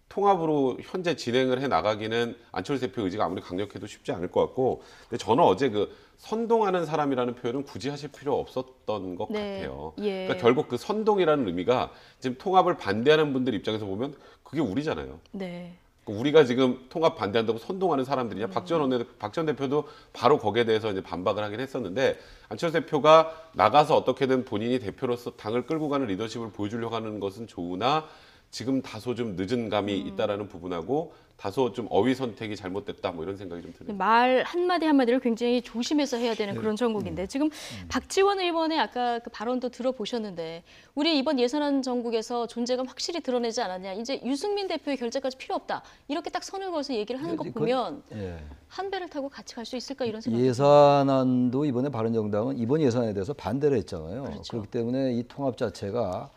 통합으로 현재 진행을 해 나가기는 안철수 대표 의지가 아무리 강력해도 쉽지 않을 것 같고 근데 저는 어제 그 선동하는 사람이라는 표현은 굳이 하실 필요 없었던 것
네.
같아요.
예.
그러니까 결국 그 선동이라는 의미가 지금 통합을 반대하는 분들 입장에서 보면 그게 우리잖아요.
네.
우리가 지금 통합 반대한다고 선동하는 사람들이냐? 박지원 대표도 바로 거기에 대해서 이제 반박을 하긴 했었는데 안철수 대표가 나가서 어떻게든 본인이 대표로서 당을 끌고 가는 리더십을 보여주려고 하는 것은 좋으나 지금 다소 좀 늦은 감이 있다라는 부분하고 다소 좀 어휘 선택이 잘못됐다 뭐 이런 생각이 좀 드네요.
말 한마디 한마디를 굉장히 조심해서 해야 되는 그런 정국인데 지금 박지원 의원의 아까 그 발언도 들어보셨는데 우리 이번 예산안 정국에서 존재감 확실히 드러내지 않았냐. 이제 유승민 대표의 결재까지 필요 없다. 이렇게 딱 선을 그어서 얘기를 하는 거 보면
예.
한 배를 타고 같이 갈 수 있을까 이런 생각이
예산안도 이번에 바른정당은 이번 예산에 대해서 반대를 했잖아요.
그렇죠.
그렇기 때문에 이 통합 자체가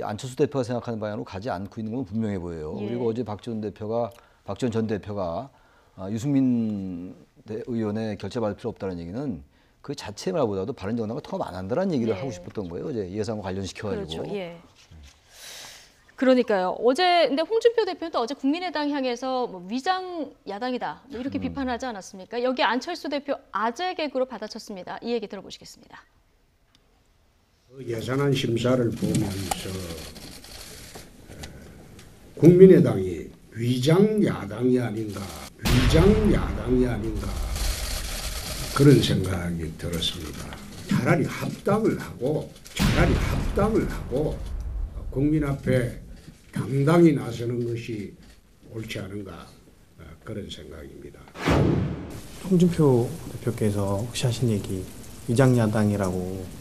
안철수 대표가 생각하는 방향으로 가지 않고 있는 건 분명해 보여요.
예.
그리고 어제 박지원 전 대표가 유승민 의원의 결재받을 필요 없다는 얘기는 그 자체 말보다도 바른정당과 통합 안 한다는 얘기를
네.
하고 싶었던 거예요. 어제 예산과 관련시켜가지고.
그렇죠. 예. 그러니까요. 어제 근데 홍준표 대표도 어제 국민의당 향해서 뭐 위장 야당이다 뭐 이렇게 비판하지 않았습니까? 여기 안철수 대표 아재 개그로 받아쳤습니다. 이 얘기 들어보시겠습니다.
예산안 심사를 보면서 국민의당이 위장 야당이 아닌가 그런 생각이 들었습니다. 차라리 합당을 하고 국민 앞에 당당히 나서는 것이 옳지 않은가 그런 생각입니다.
홍준표 대표께서 혹시 하신 얘기 위장야당이라고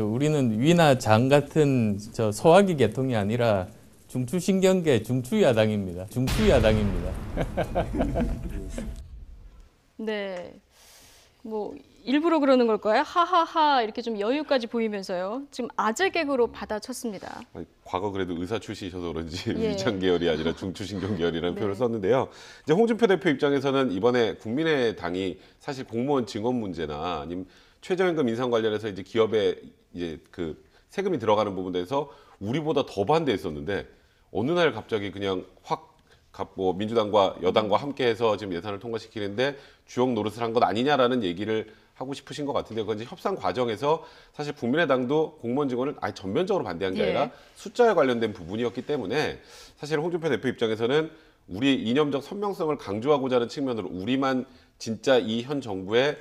우리는 위나 장 같은 저 소화기 계통이 아니라 중추신경계 중추야당입니다.
네. 뭐 일부러 그러는 걸까요? 하하하 이렇게 좀 여유까지 보이면서요. 지금 아재 개그로 받아쳤습니다.
과거 그래도 의사 출신이셔서 그런지
예.
위장 계열이 아니라 중추신경 계열이라는
네.
표현을 썼는데요. 이제 홍준표 대표 입장에서는 이번에 국민의당이 사실 공무원 증원 문제나 아니면 최저임금 인상 관련해서 이제 기업에 이제 그 세금이 들어가는 부분에서 우리보다 더 반대했었는데 어느 날 갑자기 그냥 확 뭐 민주당과 여당과 함께해서 지금 예산을 통과시키는데 주역 노릇을 한 것 아니냐라는 얘기를 하고 싶으신 것 같은데 그건 이제 협상 과정에서 사실 국민의당도 공무원 증원을 아예 전면적으로 반대한 게 아니라 숫자에 관련된 부분이었기 때문에 사실 홍준표 대표 입장에서는 우리 이념적 선명성을 강조하고자 하는 측면으로 우리만 진짜 이 현 정부의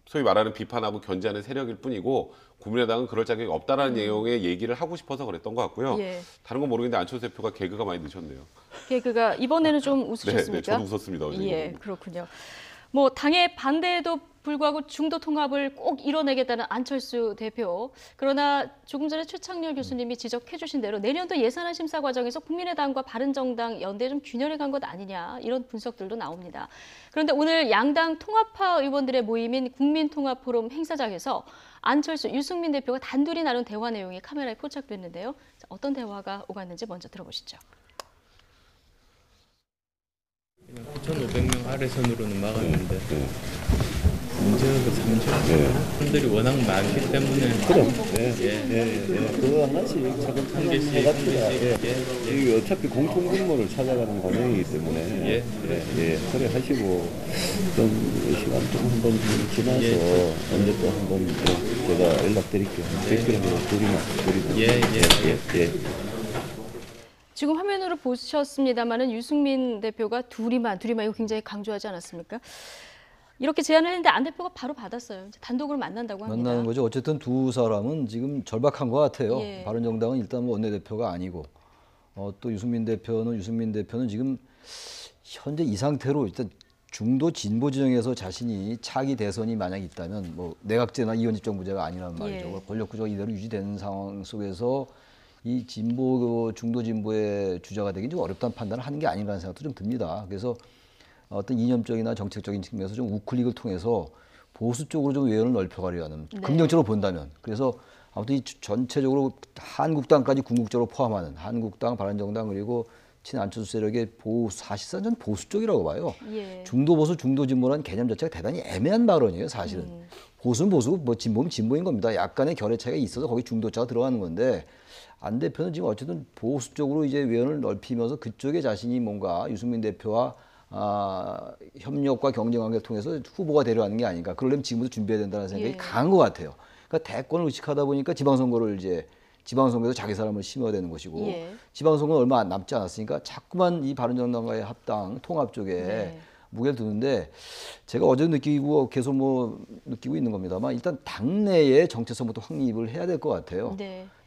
소위 말하는 비판하고 견제하는 세력일 뿐이고 국민의당은 그럴 자격이 없다라는 내용의 얘기를 하고 싶어서 그랬던 것 같고요. 다른 건 모르겠는데 안철수 대표가 개그가 많이 늦었네요.
개그가 이번에는 좀 웃으셨습니까?
네, 저도 웃었습니다. 어제.
예, 그렇군요. 뭐 당의 반대에도 불구하고 중도 통합을 꼭 이뤄내겠다는 안철수 대표. 그러나 조금 전에 최창렬 교수님이 지적해 주신 대로 내년도 예산안 심사 과정에서 국민의당과 바른정당 연대 좀 균열해 간 것 아니냐 이런 분석들도 나옵니다. 그런데 오늘 양당 통합파 의원들의 모임인 국민통합포럼 행사장에서 안철수, 유승민 대표가 단둘이 나눈 대화 내용이 카메라에 포착됐는데요. 자, 어떤 대화가 오갔는지 먼저 들어보시죠.
9,500명 아래선으로는 막았는데 문제가 그 3조 분들이 워낙 많기 때문에
그거 하나씩 차근차근 해갑시다. 이게 어차피 공통분모를 찾아가는 과정이기 때문에 그래 하시고 좀 시간 좀 한번 지나서 언제 또 한번 제가 연락드릴게요. 댓글로 드리면.
지금 화면으로 보셨습니다마는 유승민 대표가 둘이만 이거 굉장히 강조하지 않았습니까? 이렇게 제안을 했는데 안 대표가 바로 받았어요. 이제 단독으로 만난다고 합니다.
만나는 거죠. 어쨌든 두 사람은 지금 절박한 것 같아요. 바른정당은 일단 뭐 원내대표가 아니고 또 유승민 대표는 지금 현재 이 상태로 일단 중도 진보 진영에서 자신이 차기 대선이 만약 있다면 뭐 내각제나 이원집 정부제가 아니란 말이죠. 권력 구조가 이대로 유지되는 상황 속에서 이 중도 진보의 주자가 되긴 좀 어렵다는 판단을 하는 게 아닌가라는 생각도 좀 듭니다. 그래서 어떤 이념적이나 정책적인 측면에서 좀 우클릭을 통해서 보수 쪽으로 좀 외연을 넓혀가려 하는 긍정적으로 본다면 그래서 아무튼 이 전체적으로 한국당까지 궁극적으로 포함하는 한국당, 바른정당 그리고 친안철수 세력의 사실상 전 보수 쪽이라고 봐요. 중도 보수, 중도 진보라는 개념 자체가 대단히 애매한 발언이에요, 사실은. 보수는 보수, 뭐 진보는 진보인 겁니다. 약간의 결의 차이가 있어서 거기 중도자가 들어가는 건데 안 대표는 지금 어쨌든 보수 쪽으로 이제 외연을 넓히면서 그쪽에 자신이 뭔가 유승민 대표와 협력과 경쟁 관계를 통해서 후보가 되려는 게 아닌가. 그러려면 지금부터 준비해야 된다는 생각이 강한 것 같아요. 그러니까 대권을 의식하다 보니까 지방선거에서 자기 사람을 심어야 되는 것이고 지방선거는 얼마 남지 않았으니까 자꾸만 이 바른정당과의 합당, 통합 쪽에 무게를 두는데 제가 어제 느끼고 계속 느끼고 있는 겁니다만 일단 당내의 정체성부터 확립을 해야 될 것 같아요.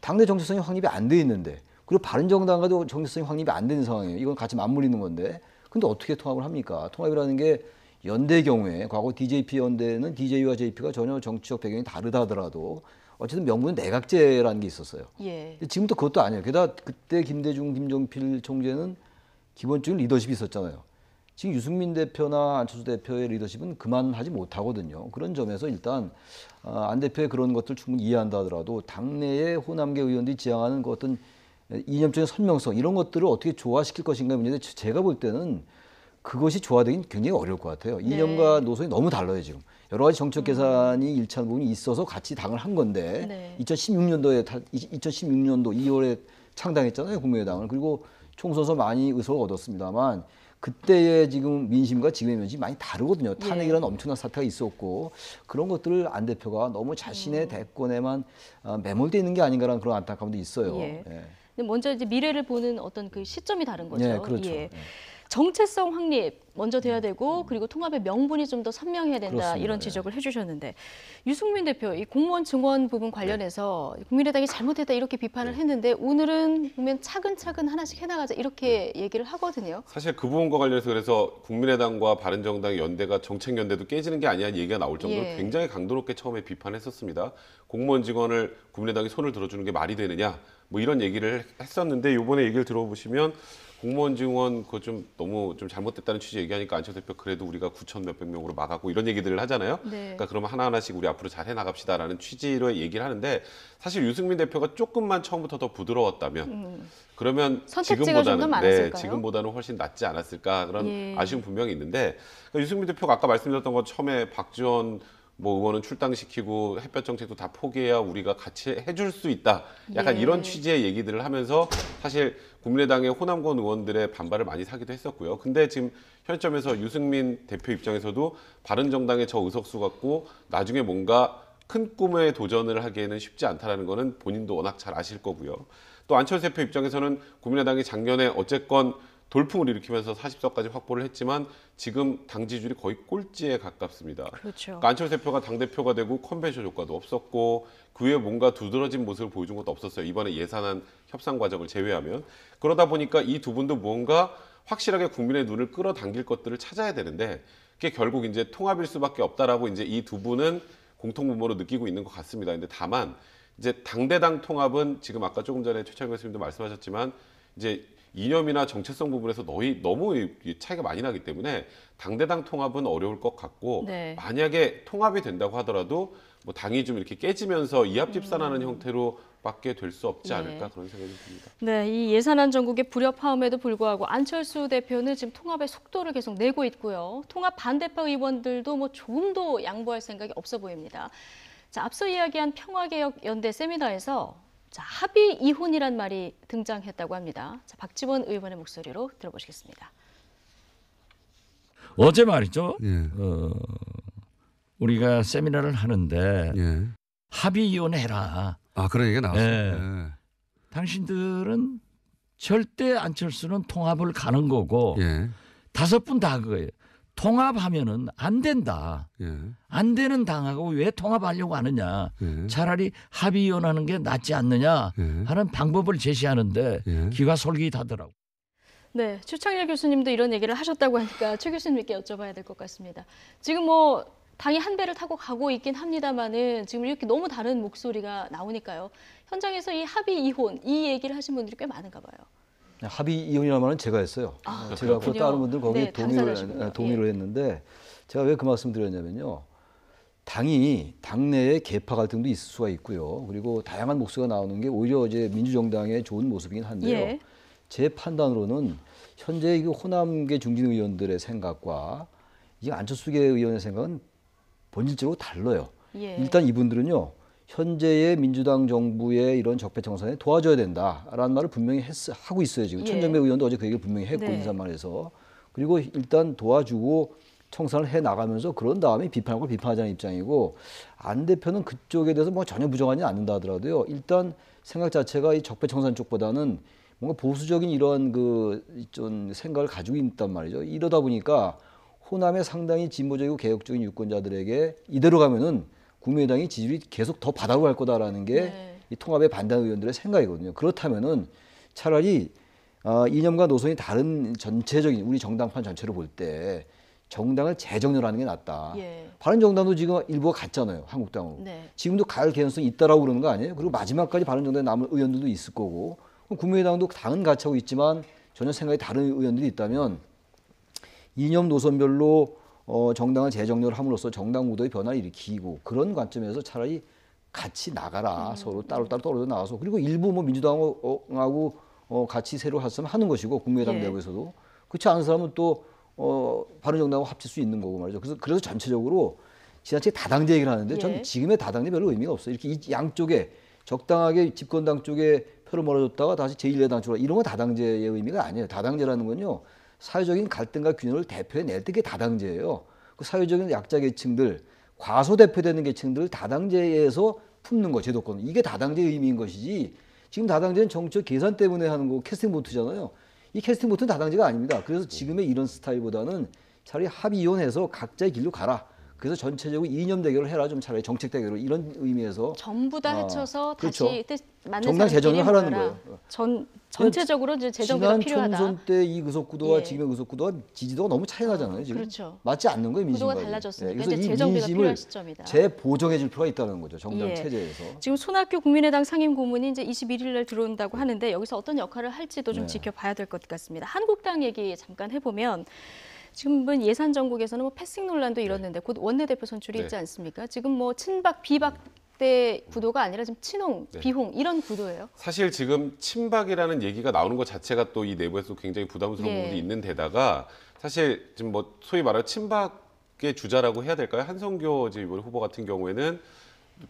당내 정체성이 확립이 안 돼 있는데 그리고 바른정당과도 정체성이 확립이 안 되는 상황이에요. 이건 같이 맞물리는 건데 근데 어떻게 통합을 합니까? 통합이라는 게 연대 경우에 과거 DJP 연대는 DJ와 JP가 전혀 정치적 배경이 다르다 하더라도 어쨌든 명분은 내각제라는 게 있었어요. 근데 지금도 그것도 아니에요. 게다가 그때 김대중, 김종필 총재는 기본적인 리더십이 있었잖아요. 지금 유승민 대표나 안철수 대표의 리더십은 그만하지 못하거든요. 그런 점에서 일단 안 대표의 그런 것들 충분히 이해한다 하더라도 당내의 호남계 의원들이 지향하는 그 어떤 이념적인 선명성 이런 것들을 어떻게 조화시킬 것인가 문제인데 제가 볼 때는 그것이 조화되긴 굉장히 어려울 것 같아요. 이념과 노선이 너무 달라요 지금. 여러 가지 정책 계산이 일치하는 부분이 있어서 같이 당을 한 건데 2016년도 2월에 창당했잖아요 국민의당을. 그리고 총선에서 많이 의석을 얻었습니다만 그때의 지금 민심과 지금의 민심이 많이 다르거든요. 탄핵이라는 엄청난 사태가 있었고 그런 것들을 안 대표가 너무 자신의 대권에만 매몰되어 있는 게 아닌가라는 그런 안타까움도 있어요.
근데 먼저 이제 미래를 보는 어떤 그 시점이 다른 거죠.
네, 그렇죠.
정체성 확립 먼저 돼야 되고 그리고 통합의 명분이 좀 더 선명해야 된다
그렇습니다.
이런 지적을 해주셨는데 유승민 대표 이 공무원 증원 부분 관련해서 국민의당이 잘못했다 이렇게 비판을 했는데 오늘은 보면 차근차근 하나씩 해나가자 이렇게 얘기를 하거든요.
사실 그 부분과 관련해서 그래서 국민의당과 바른정당의 연대가 정책연대도 깨지는 게 아니냐는 얘기가 나올 정도로 굉장히 강도롭게 처음에 비판했었습니다. 공무원 증원을 국민의당이 손을 들어주는 게 말이 되느냐 뭐 이런 얘기를 했었는데 이번에 얘기를 들어보시면 공무원 증원 그거 좀 너무 좀 잘못됐다는 취지 얘기하니까 안철수 대표 그래도 우리가 9천 몇백 명으로 막았고 이런 얘기들을 하잖아요. 그러니까 그러면 하나하나씩 우리 앞으로 잘 해나갑시다라는 취지로 얘기를 하는데 사실 유승민 대표가 조금만 처음부터 더 부드러웠다면 그러면 지금보다는 훨씬 낫지 않았을까 그런 아쉬움 분명히 있는데 그러니까 유승민 대표가 아까 말씀드렸던 것 처음에 박지원 뭐 의원은 출당시키고 햇볕 정책도 다 포기해야 우리가 같이 해줄 수 있다. 약간
예.
이런 취지의 얘기들을 하면서 사실 국민의당의 호남권 의원들의 반발을 많이 사기도 했었고요. 근데 지금 현 시점에서 유승민 대표 입장에서도 바른정당의 저 의석수 갖고 나중에 뭔가 큰 꿈에 도전을 하기에는 쉽지 않다라는 거는 본인도 워낙 잘 아실 거고요. 또 안철수 대표 입장에서는 국민의당이 작년에 어쨌건 돌풍을 일으키면서 40석까지 확보를 했지만 지금 당 지지율이 거의 꼴찌에 가깝습니다.
그렇죠.
그러니까 안철수 대표가 당대표가 되고 컨벤션 효과도 없었고 그 외에 뭔가 두드러진 모습을 보여준 것도 없었어요. 이번에 예산안 협상 과정을 제외하면. 그러다 보니까 이 두 분도 뭔가 확실하게 국민의 눈을 끌어당길 것들을 찾아야 되는데 그게 결국 이제 통합일 수밖에 없다라고 이제 이 두 분은 공통분모로 느끼고 있는 것 같습니다. 근데 다만 이제 당대당 통합은 지금 아까 조금 전에 최창현 교수님도 말씀하셨지만 이제 이념이나 정체성 부분에서 너무 차이가 많이 나기 때문에 당대당 통합은 어려울 것 같고
네.
만약에 통합이 된다고 하더라도 뭐 당이 좀 이렇게 깨지면서 이합집산하는 형태로밖에 될 수 없지 않을까
네.
그런 생각이 듭니다.
네, 이 예산안 전국의 불협화음에도 불구하고 안철수 대표는 지금 통합의 속도를 계속 내고 있고요. 통합 반대파 의원들도 뭐 조금도 양보할 생각이 없어 보입니다. 자, 앞서 이야기한 평화개혁연대 세미나에서 자, 합의 이혼이란 말이 등장했다고 합니다. 자, 박지원 의원의 목소리로 들어보시겠습니다.
어제 말이죠.
예.
우리가 세미나를 하는데
예.
합의 이혼해라.
아, 그런 얘기가 나왔어요.
예.
예.
당신들은 절대 안철수는 통합을 가는 거고
예.
5분 다 그거예요. 통합하면은 안 된다.
예.
안 되는 당하고 왜 통합하려고 하느냐.
예.
차라리 합의 이혼하는 게 낫지 않느냐
예.
하는 방법을 제시하는데
예.
귀가 솔깃하더라고요.
네, 최창렬 교수님도 이런 얘기를 하셨다고 하니까 최 교수님께 여쭤봐야 될 것 같습니다. 지금 뭐 당이 한 배를 타고 가고 있긴 합니다만은 지금 이렇게 너무 다른 목소리가 나오니까요. 현장에서 이 합의 이혼 이 얘기를 하신 분들이 꽤 많은가 봐요.
합의 이혼이라는 말은 제가 했어요.
아,
제가 그
그렇군요.
다른 분들 거기에
네, 당사자시군요.
동의를
예.
했는데 제가 왜 그 말씀 드렸냐면요. 당내에 계파 갈등도 있을 수가 있고요. 그리고 다양한 목소리가 나오는 게 오히려 이제 민주정당의 좋은 모습이긴 한데요.
예.
제 판단으로는 현재 이 호남계 중진 의원들의 생각과 이 안철수계 의원의 생각은 본질적으로 달라요.
예.
일단 이분들은요. 현재의 민주당 정부의 이런 적폐청산에 도와줘야 된다라는 말을 분명히 하고 있어요. 지금
예.
천정배 의원도 어제 그 얘기를 분명히 했고
네.
인사말에서. 그리고 일단 도와주고 청산을 해나가면서 그런 다음에 비판할 걸 비판하자는 입장이고 안 대표는 그쪽에 대해서 뭐 전혀 부정하지 않는다 하더라도요. 일단 생각 자체가 이 적폐청산 쪽보다는 뭔가 보수적인 이런 좀 생각을 가지고 있단 말이죠. 이러다 보니까 호남의 상당히 진보적이고 개혁적인 유권자들에게 이대로 가면은 국민의당이 지지율이 계속 더 바닥으로 갈 거다라는 게 이 통합에 반대하는 의원들의 생각이거든요. 그렇다면은 차라리 이념과 노선이 다른 전체적인 우리 정당판 전체를 볼 때 정당을 재정렬하는 게 낫다.
예.
바른정당도 지금 일부가 갔잖아요. 한국당으로.
네.
지금도 갈 개연성이 있다라고 그러는 거 아니에요? 그리고 마지막까지 바른정당에 남은 의원들도 있을 거고 그럼 국민의당도 당은 같이 하고 있지만 전혀 생각이 다른 의원들이 있다면 이념 노선별로 정당을 재정렬을 함으로써 정당 구도의 변화를 일으키고 그런 관점에서 차라리 같이 나가라. 서로 따로따로 떨어져 나가서 그리고 일부 뭐 민주당하고 같이 새로 했으면 하는 것이고 국민의당
예.
내부에서도 그렇지 않은 사람은 또 바른정당하고 합칠 수 있는 거고 말이죠. 그래서 전체적으로 지나치게 다당제 얘기를 하는데
예.
전 지금의 다당제 별로 의미가 없어요. 이렇게 이 양쪽에 적당하게 집권당 쪽에 표를 몰아줬다가 다시 제1야당 쪽으로 이런 건 다당제의 의미가 아니에요. 다당제라는 건요. 사회적인 갈등과 균형을 대표해낼 때 그게 다당제예요. 그 사회적인 약자 계층들, 과소대표되는 계층들을 다당제에서 품는 거, 제도권. 이게 다당제의 의미인 것이지 지금 다당제는 정치적 계산 때문에 하는 거 캐스팅 보트잖아요. 이 캐스팅 보트는 다당제가 아닙니다. 그래서 지금의 이런 스타일보다는 차라리 합의 이혼해서 각자의 길로 가라. 그래서 전체적으로 이념 대결을 해라. 좀 차라리 정책 대결을 이런 의미에서
전부 다 해쳐서
그렇죠.
다시 맞는
정당 재정을 하라는 거예요.
전체적으로 이제 재정비가 필요하다.
지난 총선 때 이 의석구도와
예.
지금의 의석구도와 지지도가 너무 차이 나잖아요. 지금
그렇죠.
맞지 않는 거예요. 민심과.
구도가 달라졌으니까
그래서
이제
이
재정비가 필요한
민심을
시점이다.
재보정해 줄 필요가 있다는 거죠. 정당
예.
체제에서.
지금 손학규 국민의당 상임 고문이 이제 21일 날 들어온다고 하는데 여기서 어떤 역할을 할지도 좀
네.
지켜봐야 될 것 같습니다. 한국당 얘기 잠깐 해보면 지금은 예산 전국에서는 뭐 패싱 논란도 일었는데 곧 원내대표 선출이
네.
있지 않습니까? 지금 뭐 친박 비박대 구도가 아니라 지금 친홍,
네.
비홍 이런 구도예요.
사실 지금 친박이라는 얘기가 나오는 것 자체가 또 이 내부에서 굉장히 부담스러운
예.
부분이 있는 데다가 사실 지금 뭐 소위 말하는 친박 개혁의 주자라고 해야 될까요? 한성교 이번 후보 같은 경우에는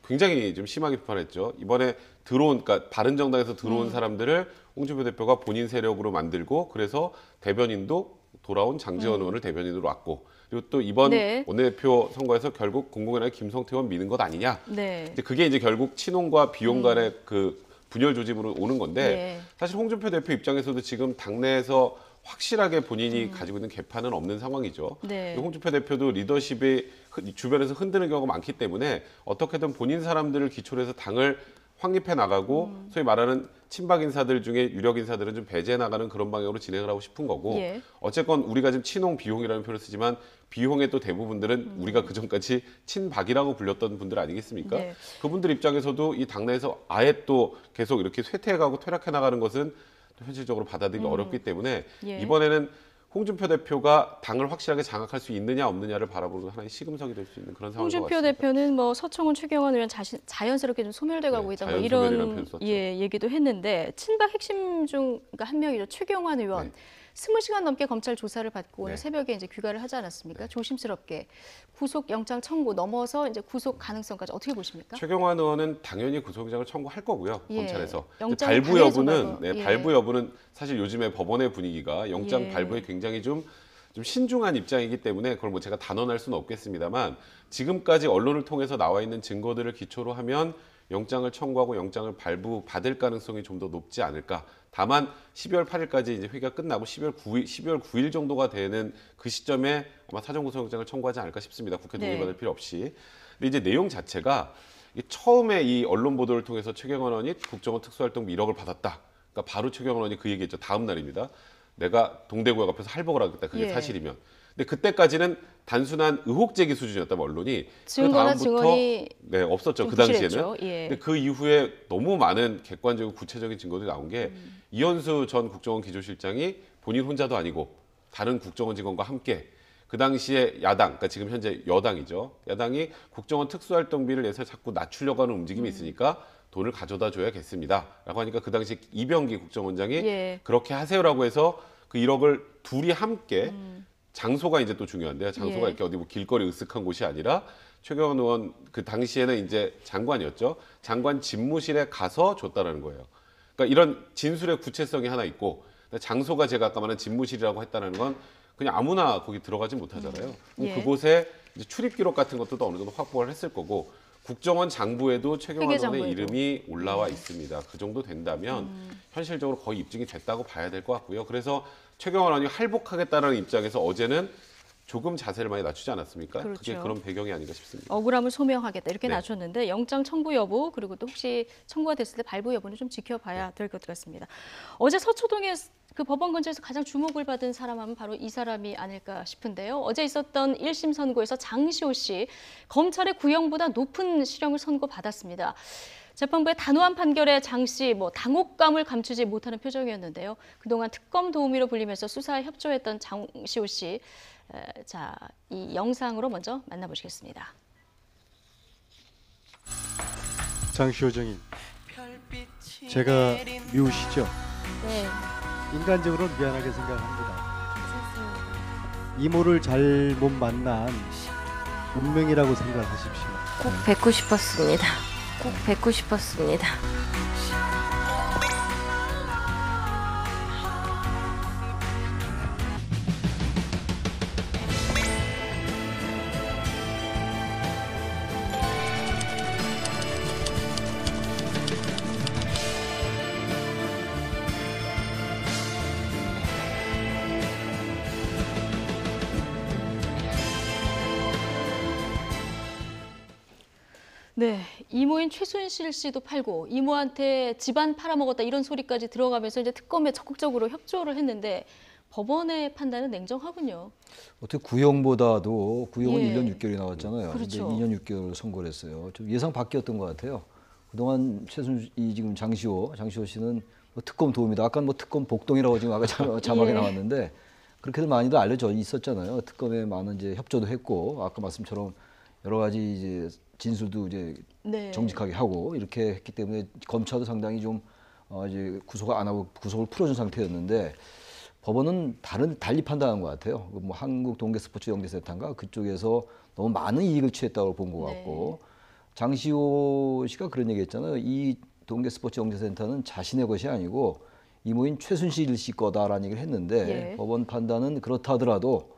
굉장히 좀 심하게 비판했죠. 이번에 그러니까 바른정당에서 들어온 사람들을 홍준표 대표가 본인 세력으로 만들고 그래서 대변인도 돌아온 장제원 의원을 대변인으로 왔고 그리고 또 이번
네.
원내대표 선거에서 결국 공공연하게 김성태 의원 미는 것 아니냐.
네.
근데 그게 이제 결국 친홍과 비홍 간의 그 분열 조짐으로 오는 건데
예.
사실 홍준표 대표 입장에서도 지금 당내에서 확실하게 본인이 가지고 있는 개판은 없는 상황이죠.
네.
홍준표 대표도 리더십이 주변에서 흔드는 경우가 많기 때문에 어떻게든 본인 사람들을 기초로 해서 당을 확립해 나가고 소위 말하는 친박 인사들 중에 유력 인사들은 좀 배제해 나가는 그런 방향으로 진행을 하고 싶은 거고
예.
어쨌건 우리가 지금 친홍 비홍이라는 표현을 쓰지만 비홍의 또 대부분들은 우리가 그전까지 친박이라고 불렸던 분들 아니겠습니까?
네.
그분들 입장에서도 이 당내에서 아예 또 계속 이렇게 쇠퇴해가고 퇴락해 나가는 것은 또 현실적으로 받아들이기 어렵기 때문에
예.
이번에는 홍준표 대표가 당을 확실하게 장악할 수 있느냐 없느냐를 바라보는 하나의 시금석이 될 수 있는 그런 상황인 것
홍준표
같습니다.
대표는 뭐 서청원, 최경환 의원 자연스럽게 좀 소멸돼가고
네,
있다 뭐
자연소멸이라는
이런
표현 썼죠.
얘기도 했는데 친박 핵심 중 그러니까 한 명이죠. 최경환 의원.
네.
20시간 넘게 검찰 조사를 받고 오늘
네.
새벽에 이제 귀가를 하지 않았습니까? 조심스럽게 구속 영장 청구 넘어서 이제 구속 가능성까지 어떻게 보십니까?
최경환 의원은 당연히 구속영장을 청구할 거고요.
예.
검찰에서.
영장을
발부 여부는
당해서라도,
네,
예.
발부 여부는 사실 요즘에 법원의 분위기가 영장
예.
발부에 굉장히 좀 신중한 입장이기 때문에 그걸 뭐 제가 단언할 수는 없겠습니다만 지금까지 언론을 통해서 나와 있는 증거들을 기초로 하면 영장을 청구하고 영장을 발부 받을 가능성이 좀 더 높지 않을까. 다만 12월 8일까지 이제 회기가 끝나고 12월 9일 정도가 되는 그 시점에 아마 사전구속영장을 청구하지 않을까 싶습니다. 국회 동의받을 필요 없이. 근데 이제 내용 자체가 처음에 이 언론 보도를 통해서 최경환 의원이 국정원 특수활동비 1억을 받았다. 그러니까 바로 최경환 의원이 그 얘기했죠. 다음 날입니다. 내가 동대구역 앞에서 할복을 하겠다. 그게
예.
사실이면. 근데 그때까지는 단순한 의혹 제기 수준이었다면 언론이
증거나
그
증언이
네, 없었죠.
좀
그 당시에는.
부실했죠. 예.
근데 그 이후에 너무 많은 객관적이고 구체적인 증거들이 나온 게 이현수 전 국정원 기조실장이 본인 혼자도 아니고 다른 국정원 직원과 함께 그 당시에 야당, 그러니까 지금 현재 여당이죠. 야당이 국정원 특수활동비를 내서 자꾸 낮추려고 하는 움직임이 있으니까 돈을 가져다 줘야겠습니다. 라고 하니까 그 당시 이병기 국정원장이
예.
그렇게 하세요라고 해서 그 1억을 둘이 함께 장소가 이제 또 중요한데요. 장소가
예.
이렇게 어디 뭐 길거리 으슥한 곳이 아니라 최경환 의원 그 당시에는 이제 장관이었죠. 장관 집무실에 가서 줬다라는 거예요. 그러니까 이런 진술의 구체성이 하나 있고 장소가 제가 아까 말한 집무실이라고 했다는 건 그냥 아무나 거기 들어가지 못하잖아요.
예.
그곳에 이제 출입 기록 같은 것도 어느 정도 확보를 했을 거고 국정원 장부에도 최경환 의원의
회계장부에도.
이름이 올라와 있습니다. 그 정도 된다면 현실적으로 거의 입증이 됐다고 봐야 될 것 같고요. 그래서 최경환 의원이 할복하겠다는 입장에서 어제는 조금 자세를 많이 낮추지 않았습니까?
그렇죠.
그게 그런 배경이 아닌가 싶습니다.
억울함을 소명하겠다 이렇게
네.
낮췄는데 영장 청구 여부 그리고 또 혹시 청구가 됐을 때 발부 여부는 좀 지켜봐야 될 것 같습니다. 어제 서초동에 그 법원 근처에서 가장 주목을 받은 사람 하면 바로 이 사람이 아닐까 싶은데요. 어제 있었던 1심 선고에서 장시호 씨 검찰의 구형보다 높은 실형을 선고받았습니다. 재판부의 단호한 판결에 장 씨 당혹감을 감추지 못하는 표정이었는데요. 그동안 특검 도우미로 불리면서 수사에 협조했던 장시호 씨. 자, 이 영상으로 먼저 만나보시겠습니다.
장시호 정인, 제가 미우시죠?
네,
인간적으로는 미안하게 생각합니다.
괜찮습니다.
이모를 잘못 만난 운명이라고 생각하십시오.
꼭 뵙고 싶었습니다. 꼭 뵙고 싶었습니다.
네, 이모인 최순실 씨도 팔고 이모한테 집안 팔아먹었다 이런 소리까지 들어가면서 이제 특검에 적극적으로 협조를 했는데 법원의 판단은 냉정하군요.
어떻게 구형보다도 구형은
예.
1년 6개월이 나왔잖아요.
그렇죠.
근데 2년 6개월 선고를 했어요. 좀 예상 밖이었던 것 같아요. 그동안 지금 장시호 씨는 뭐 특검 도움이다. 아까 뭐 특검 복동이라고 지금 아까 자막에
예.
나왔는데 그렇게도 많이들 알려져 있었잖아요. 특검에 많은 이제 협조도 했고 아까 말씀처럼 여러 가지 이제 진술도 이제
네.
정직하게 하고 이렇게 했기 때문에 검찰도 상당히 좀 이제 구속 안 하고 구속을 풀어준 상태였는데 법원은 달리 판단한 것 같아요. 뭐 한국동계스포츠영재센터인가 그쪽에서 너무 많은 이익을 취했다고 본 것 같고 장시호 씨가 그런 얘기했잖아요. 이 동계스포츠영재센터는 자신의 것이 아니고 이모인 최순실 씨 거다라는 얘기를 했는데 법원 판단은 그렇다 하더라도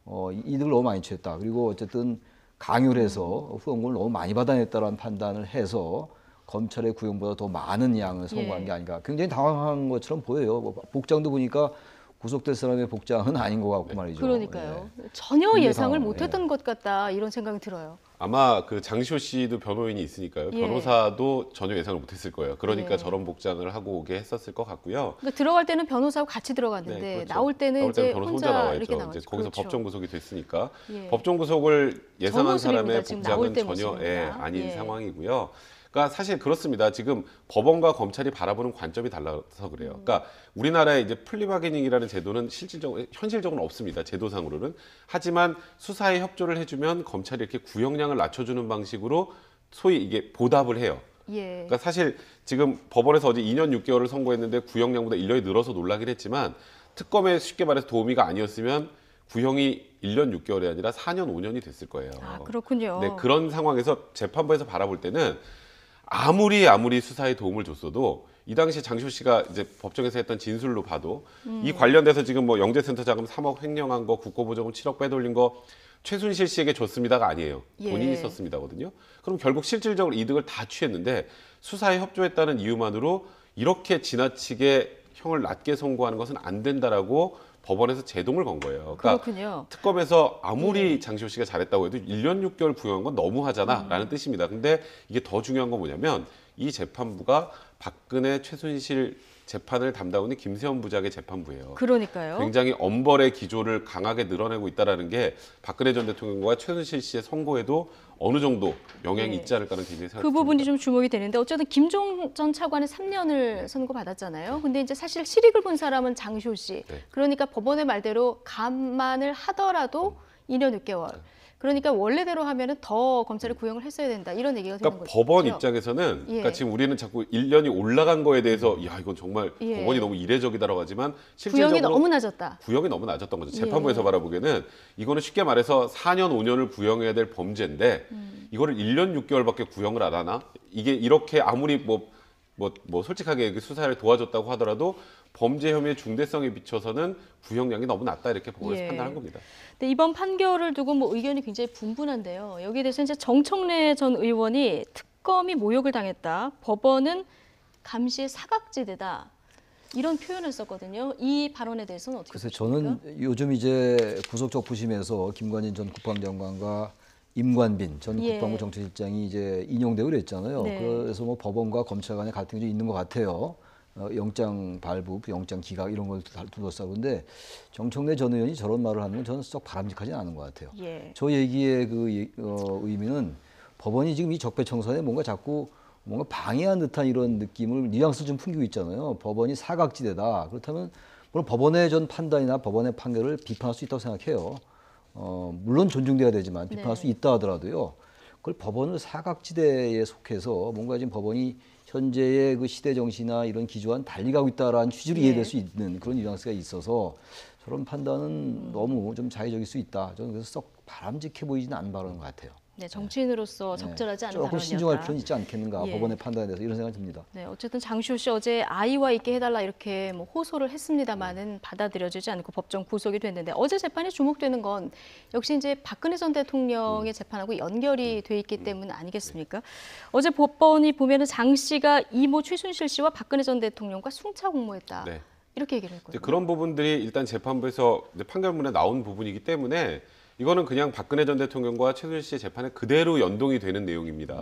이득을 너무 많이 취했다. 그리고 어쨌든 강요를 해서 후원금을 너무 많이 받아냈다라는 판단을 해서 검찰의 구형보다 더 많은 양을 선고한 게 아닌가. 굉장히 당황한 것처럼 보여요. 뭐 복장도 보니까 구속될 사람의 복장은 아닌 것 같고 말이죠.
그러니까요. 전혀 예상을 못했던 것 같다 이런 생각이 들어요.
아마 그 장시호 씨도 변호인이 있으니까요. 변호사도 전혀 예상을 못했을 거예요. 그러니까 저런 복장을 하고 오게 했었을 것 같고요.
그러니까 들어갈 때는 변호사하고 같이 들어갔는데
그렇죠.
나올 때는 이제
변호사
혼자
나와
이렇게
있죠.
나왔죠.
이제 거기서
그렇죠.
법정 구속이 됐으니까 법정 구속을 예상한 사람의 복장은 전혀 아닌 상황이고요. 그러니까 사실 그렇습니다. 지금 법원과 검찰이 바라보는 관점이 달라서 그래요. 그러니까 우리나라의 이제 플리바게닝이라는 제도는 실질적으로 현실적으로는 없습니다. 제도상으로는. 하지만 수사에 협조를 해주면 검찰이 이렇게 구형량을 낮춰주는 방식으로 소위 이게 보답을 해요. 그러니까 사실 지금 법원에서 어제 2년 6개월을 선고했는데 구형량보다 1년이 늘어서 놀라긴 했지만 특검에 쉽게 말해서 도우미가 아니었으면 구형이 1년 6개월이 아니라 4년 5년이 됐을 거예요.
아, 그렇군요.
네, 그런 상황에서 재판부에서 바라볼 때는 아무리 수사에 도움을 줬어도 이 당시 장시호 씨가 이제 법정에서 했던 진술로 봐도 이 관련돼서 지금 뭐 영재센터 자금 3억 횡령한 거, 국고보조금 7억 빼돌린 거 최순실 씨에게 줬습니다가 아니에요. 본인이 썼습니다거든요. 그럼 결국 실질적으로 이득을 다 취했는데 수사에 협조했다는 이유만으로 이렇게 지나치게 형을 낮게 선고하는 것은 안 된다라고 법원에서 제동을 건 거예요. 그러니까
그렇군요.
특검에서 아무리 장시호 씨가 잘했다고 해도 1년 6개월 구형한 건 너무하잖아라는 뜻입니다. 근데 이게 더 중요한 건 뭐냐면 이 재판부가 박근혜 최순실 재판을 담당하는 김세현 부장의 재판부예요.
그러니까요.
굉장히 엄벌의 기조를 강하게 늘어내고 있다는 게 박근혜 전 대통령과 최순실 씨의 선고에도 어느 정도 영향이 있지 않을까라는 굉장히 생각이
그 부분이 좀 주목이 되는데 어쨌든 김종 전 차관은 3년을 선고받았잖아요. 근데 이제 사실 실익을 본 사람은 장시호 씨. 그러니까 법원의 말대로 감만을 하더라도 2년 6개월. 그러니까 원래대로 하면은 더 검찰이 구형을 했어야 된다. 이런 얘기가 되는 거죠.
법원 입장에서는 그러니까 지금 우리는 자꾸 1년이 올라간 거에 대해서 야, 이건 정말 법원이 너무 이례적이다라고 하지만 실질적으로
구형이 너무 낮았다.
구형이 너무 낮았던 거죠. 재판부에서 바라보기에는 이거는 쉽게 말해서 4년 5년을 구형해야 될 범죄인데 이거를 1년 6개월밖에 구형을 안 하나? 이게 이렇게 아무리 뭐 솔직하게 수사를 도와줬다고 하더라도 범죄 혐의의 중대성에 비춰서는 구형량이 너무 낮다 이렇게 법원에서 판단한 겁니다.
근데 이번 판결을 두고 뭐 의견이 굉장히 분분한데요. 여기에 대해서 이제 정청래 전 의원이 특검이 모욕을 당했다. 법원은 감시의 사각지대다. 이런 표현을 썼거든요. 이 발언에 대해서는 어떻게 보십니까?
저는 요즘 이제 구속적부심에서 김관진 전 국방장관과 임관빈 전 국방부 정책실장이 이제 인용되고 그랬잖아요. 그래서 뭐 법원과 검찰 간의 갈등이 좀 있는 것 같아요. 영장 발부, 영장 기각 이런 걸 둘러싸고 근데 정청래 전 의원이 저런 말을 하는 건 저는 썩 바람직하지 않은 것 같아요. 저 얘기의 그 의미는 법원이 지금 이 적폐청산에 뭔가 자꾸 뭔가 방해한 듯한 이런 느낌을 뉘앙스를 좀 풍기고 있잖아요. 법원이 사각지대다. 그렇다면 물론 법원의 전 판단이나 법원의 판결을 비판할 수 있다고 생각해요. 물론 존중돼야 되지만 비판할 수 있다 하더라도요. 그걸 법원을 사각지대에 속해서 뭔가 지금 법원이 현재의 그 시대 정신이나 이런 기조와는 달리 가고 있다라는 취지로 이해될 수 있는 그런 뉘앙스가 있어서 저런 판단은 너무 좀 자의적일 수 있다. 저는 그래서 썩 바람직해 보이지는 않은 발언인 것 같아요.
네, 정치인으로서 적절하지 않은 발언이었다.
조금 신중할 필요는 있지 않겠는가 법원의 판단에 대해서 이런 생각이 듭니다.
네, 어쨌든 장시호 씨 어제 아이와 있게 해달라 이렇게 뭐 호소를 했습니다만은 받아들여지지 않고 법정 구속이 됐는데 어제 재판에 주목되는 건 역시 이제 박근혜 전 대통령의 재판하고 연결이 돼 있기 때문 아니겠습니까? 어제 법원이 보면은 장 씨가 이모 최순실 씨와 박근혜 전 대통령과 승차 공모했다. 이렇게 얘기를 했거든요.
그런 부분들이 일단 재판부에서 이제 판결문에 나온 부분이기 때문에 이거는 그냥 박근혜 전 대통령과 최순실 씨의 재판에 그대로 연동이 되는 내용입니다.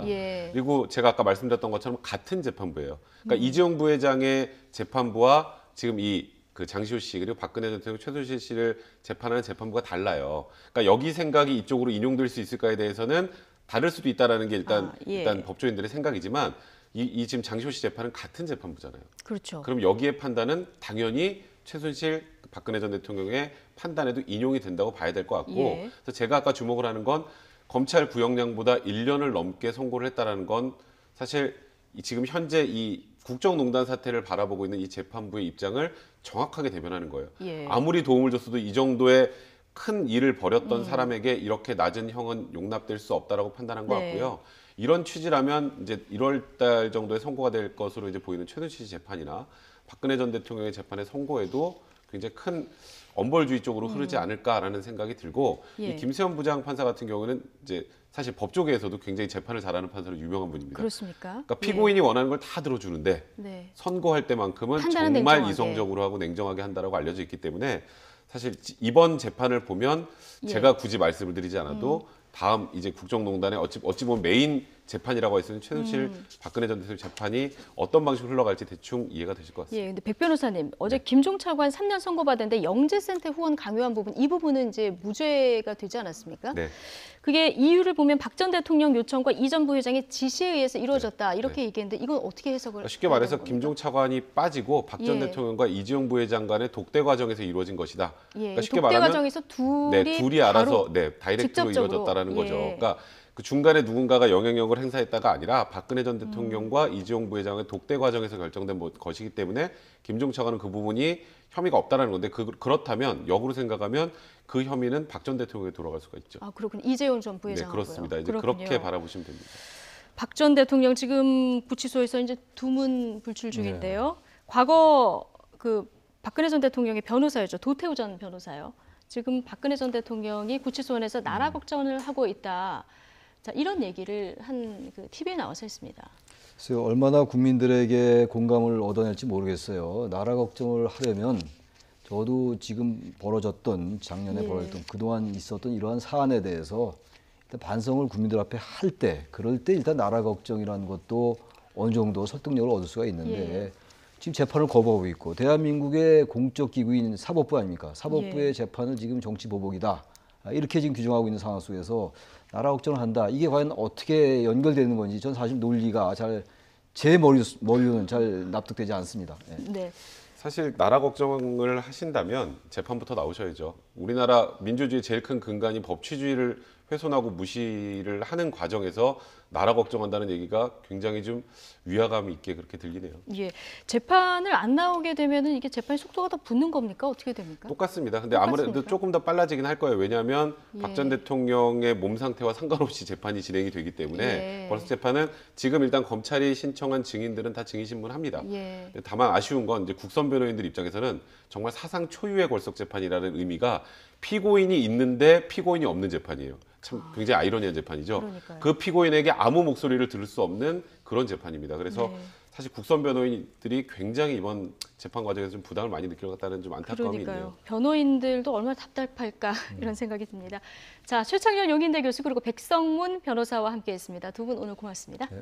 그리고 제가 아까 말씀드렸던 것처럼 같은 재판부예요. 그러니까 이재용 부회장의 재판부와 지금 이 그 장시호 씨 그리고 박근혜 전 대통령 최순실 씨를 재판하는 재판부가 달라요. 그러니까 여기 생각이 이쪽으로 인용될 수 있을까에 대해서는 다를 수도 있다라는 게 일단 법조인들의 생각이지만 이 지금 장시호 씨 재판은 같은 재판부잖아요.
그렇죠.
그럼 여기에 판단은 당연히 최순실 박근혜 전 대통령의 판단에도 인용이 된다고 봐야 될 것 같고 그래서 제가 아까 주목을 하는 건 검찰 구형량보다 1년을 넘게 선고를 했다라는 건 사실 지금 현재 이 국정농단 사태를 바라보고 있는 이 재판부의 입장을 정확하게 대변하는 거예요.
예.
아무리 도움을 줬어도 이 정도의 큰 일을 벌였던 사람에게 이렇게 낮은 형은 용납될 수 없다라고 판단한 것
네.
같고요. 이런 취지라면 이제 1월 달 정도에 선고가 될 것으로 이제 보이는 최순실 씨 재판이나 박근혜 전 대통령의 재판의 선고에도 굉장히 큰 엄벌주의 쪽으로 흐르지 않을까라는 생각이 들고
예.
이 김세현 부장 판사 같은 경우는 이제 사실 법조계에서도 굉장히 재판을 잘하는 판사로 유명한 분입니다.
그렇습니까?
그러니까 피고인이 원하는 걸 다 들어주는데
네.
선고할 때만큼은
판단은
정말
냉정하게.
이성적으로 하고 냉정하게 한다라고 알려져 있기 때문에 사실 이번 재판을 보면
예.
제가 굳이 말씀을 드리지 않아도 다음 이제 국정농단의 어찌 보면 메인 재판이라고 할 수 있는 최순실 박근혜 전 대통령 재판이 어떤 방식으로 흘러갈지 대충 이해가 되실 것 같습니다.
예, 근데 백 변호사님 어제 김종 차관 3년 선고받았는데 영재센터 후원 강요한 부분 이 부분은 이제 무죄가 되지 않았습니까?
네.
그게 이유를 보면 박 전 대통령 요청과 이 전 부회장의 지시에 의해서 이루어졌다 이렇게 얘기했는데 이건 어떻게 해석을?
쉽게 말해서 김종 차관이 빠지고 박 전
예.
대통령과 이재용 부회장 간의 독대 과정에서 이루어진 것이다.
예,
그러니까 쉽게
독대
말하면
과정에서
둘이 알아서
바로
다이렉트로
직접적으로.
이루어졌다라는 거죠.
예.
그러니까 그 중간에 누군가가 영향력을 행사했다가 아니라 박근혜 전 대통령과 이재용 부회장의 독대 과정에서 결정된 것이기 때문에 김종 차관은 그 부분이 혐의가 없다라는 건데 그렇다면 역으로 생각하면 그 혐의는 박 전 대통령에 돌아갈 수가 있죠.
아 그렇군요. 이재용 전
네,
부회장.
그렇습니다. 이제 그렇게 바라보시면 됩니다.
박 전 대통령 지금 구치소에서 이제 두문 불출 중인데요. 과거 그 박근혜 전 대통령의 변호사였죠. 도태우 전 변호사요. 지금 박근혜 전 대통령이 구치소원에서 나라 걱정을 하고 있다. 자, 이런 얘기를 한 그 TV에 나와서 했습니다.
글쎄요, 얼마나 국민들에게 공감을 얻어낼지 모르겠어요. 나라 걱정을 하려면 저도 지금 벌어졌던 작년에 벌어졌던 그동안 있었던 이러한 사안에 대해서 일단 반성을 국민들 앞에 할 때 그럴 때 일단 나라 걱정이라는 것도 어느 정도 설득력을 얻을 수가 있는데 지금 재판을 거부하고 있고 대한민국의 공적 기구인 사법부 아닙니까? 사법부의 재판을 지금 정치 보복이다. 이렇게 지금 규정하고 있는 상황 속에서 나라 걱정을 한다. 이게 과연 어떻게 연결되는 건지 전 사실 논리가 제 머리로는 잘 납득되지 않습니다.
네.
사실 나라 걱정을 하신다면 재판부터 나오셔야죠. 우리나라 민주주의의 제일 큰 근간이 법치주의를 훼손하고 무시를 하는 과정에서 나라 걱정한다는 얘기가 굉장히 좀 위화감 있게 그렇게 들리네요.
예, 재판을 안 나오게 되면은 이게 재판의 속도가 더 붙는 겁니까? 어떻게 됩니까?
똑같습니다. 근데 아무래도 조금 더 빨라지긴 할 거예요. 왜냐하면 박 전 대통령의 몸 상태와 상관없이 재판이 진행이 되기 때문에 벌써 재판은 지금 일단 검찰이 신청한 증인들은 다 증인 신문합니다. 다만 아쉬운 건 이제 국선 변호인들 입장에서는 정말 사상 초유의 걸석 재판이라는 의미가 피고인이 있는데 피고인이 없는 재판이에요. 참 굉장히 아이러니한 재판이죠.
그러니까요.
그 피고인에게 아무 목소리를 들을 수 없는 그런 재판입니다. 그래서 사실 국선 변호인들이 굉장히 이번 재판 과정에서 좀 부담을 많이 느끼는 것 같다는 좀 안타까움이 있네요.
변호인들도 얼마나 답답할까 이런 생각이 듭니다. 자, 최창렬 용인대 교수 그리고 백성문 변호사와 함께했습니다. 두 분 오늘 고맙습니다.
네.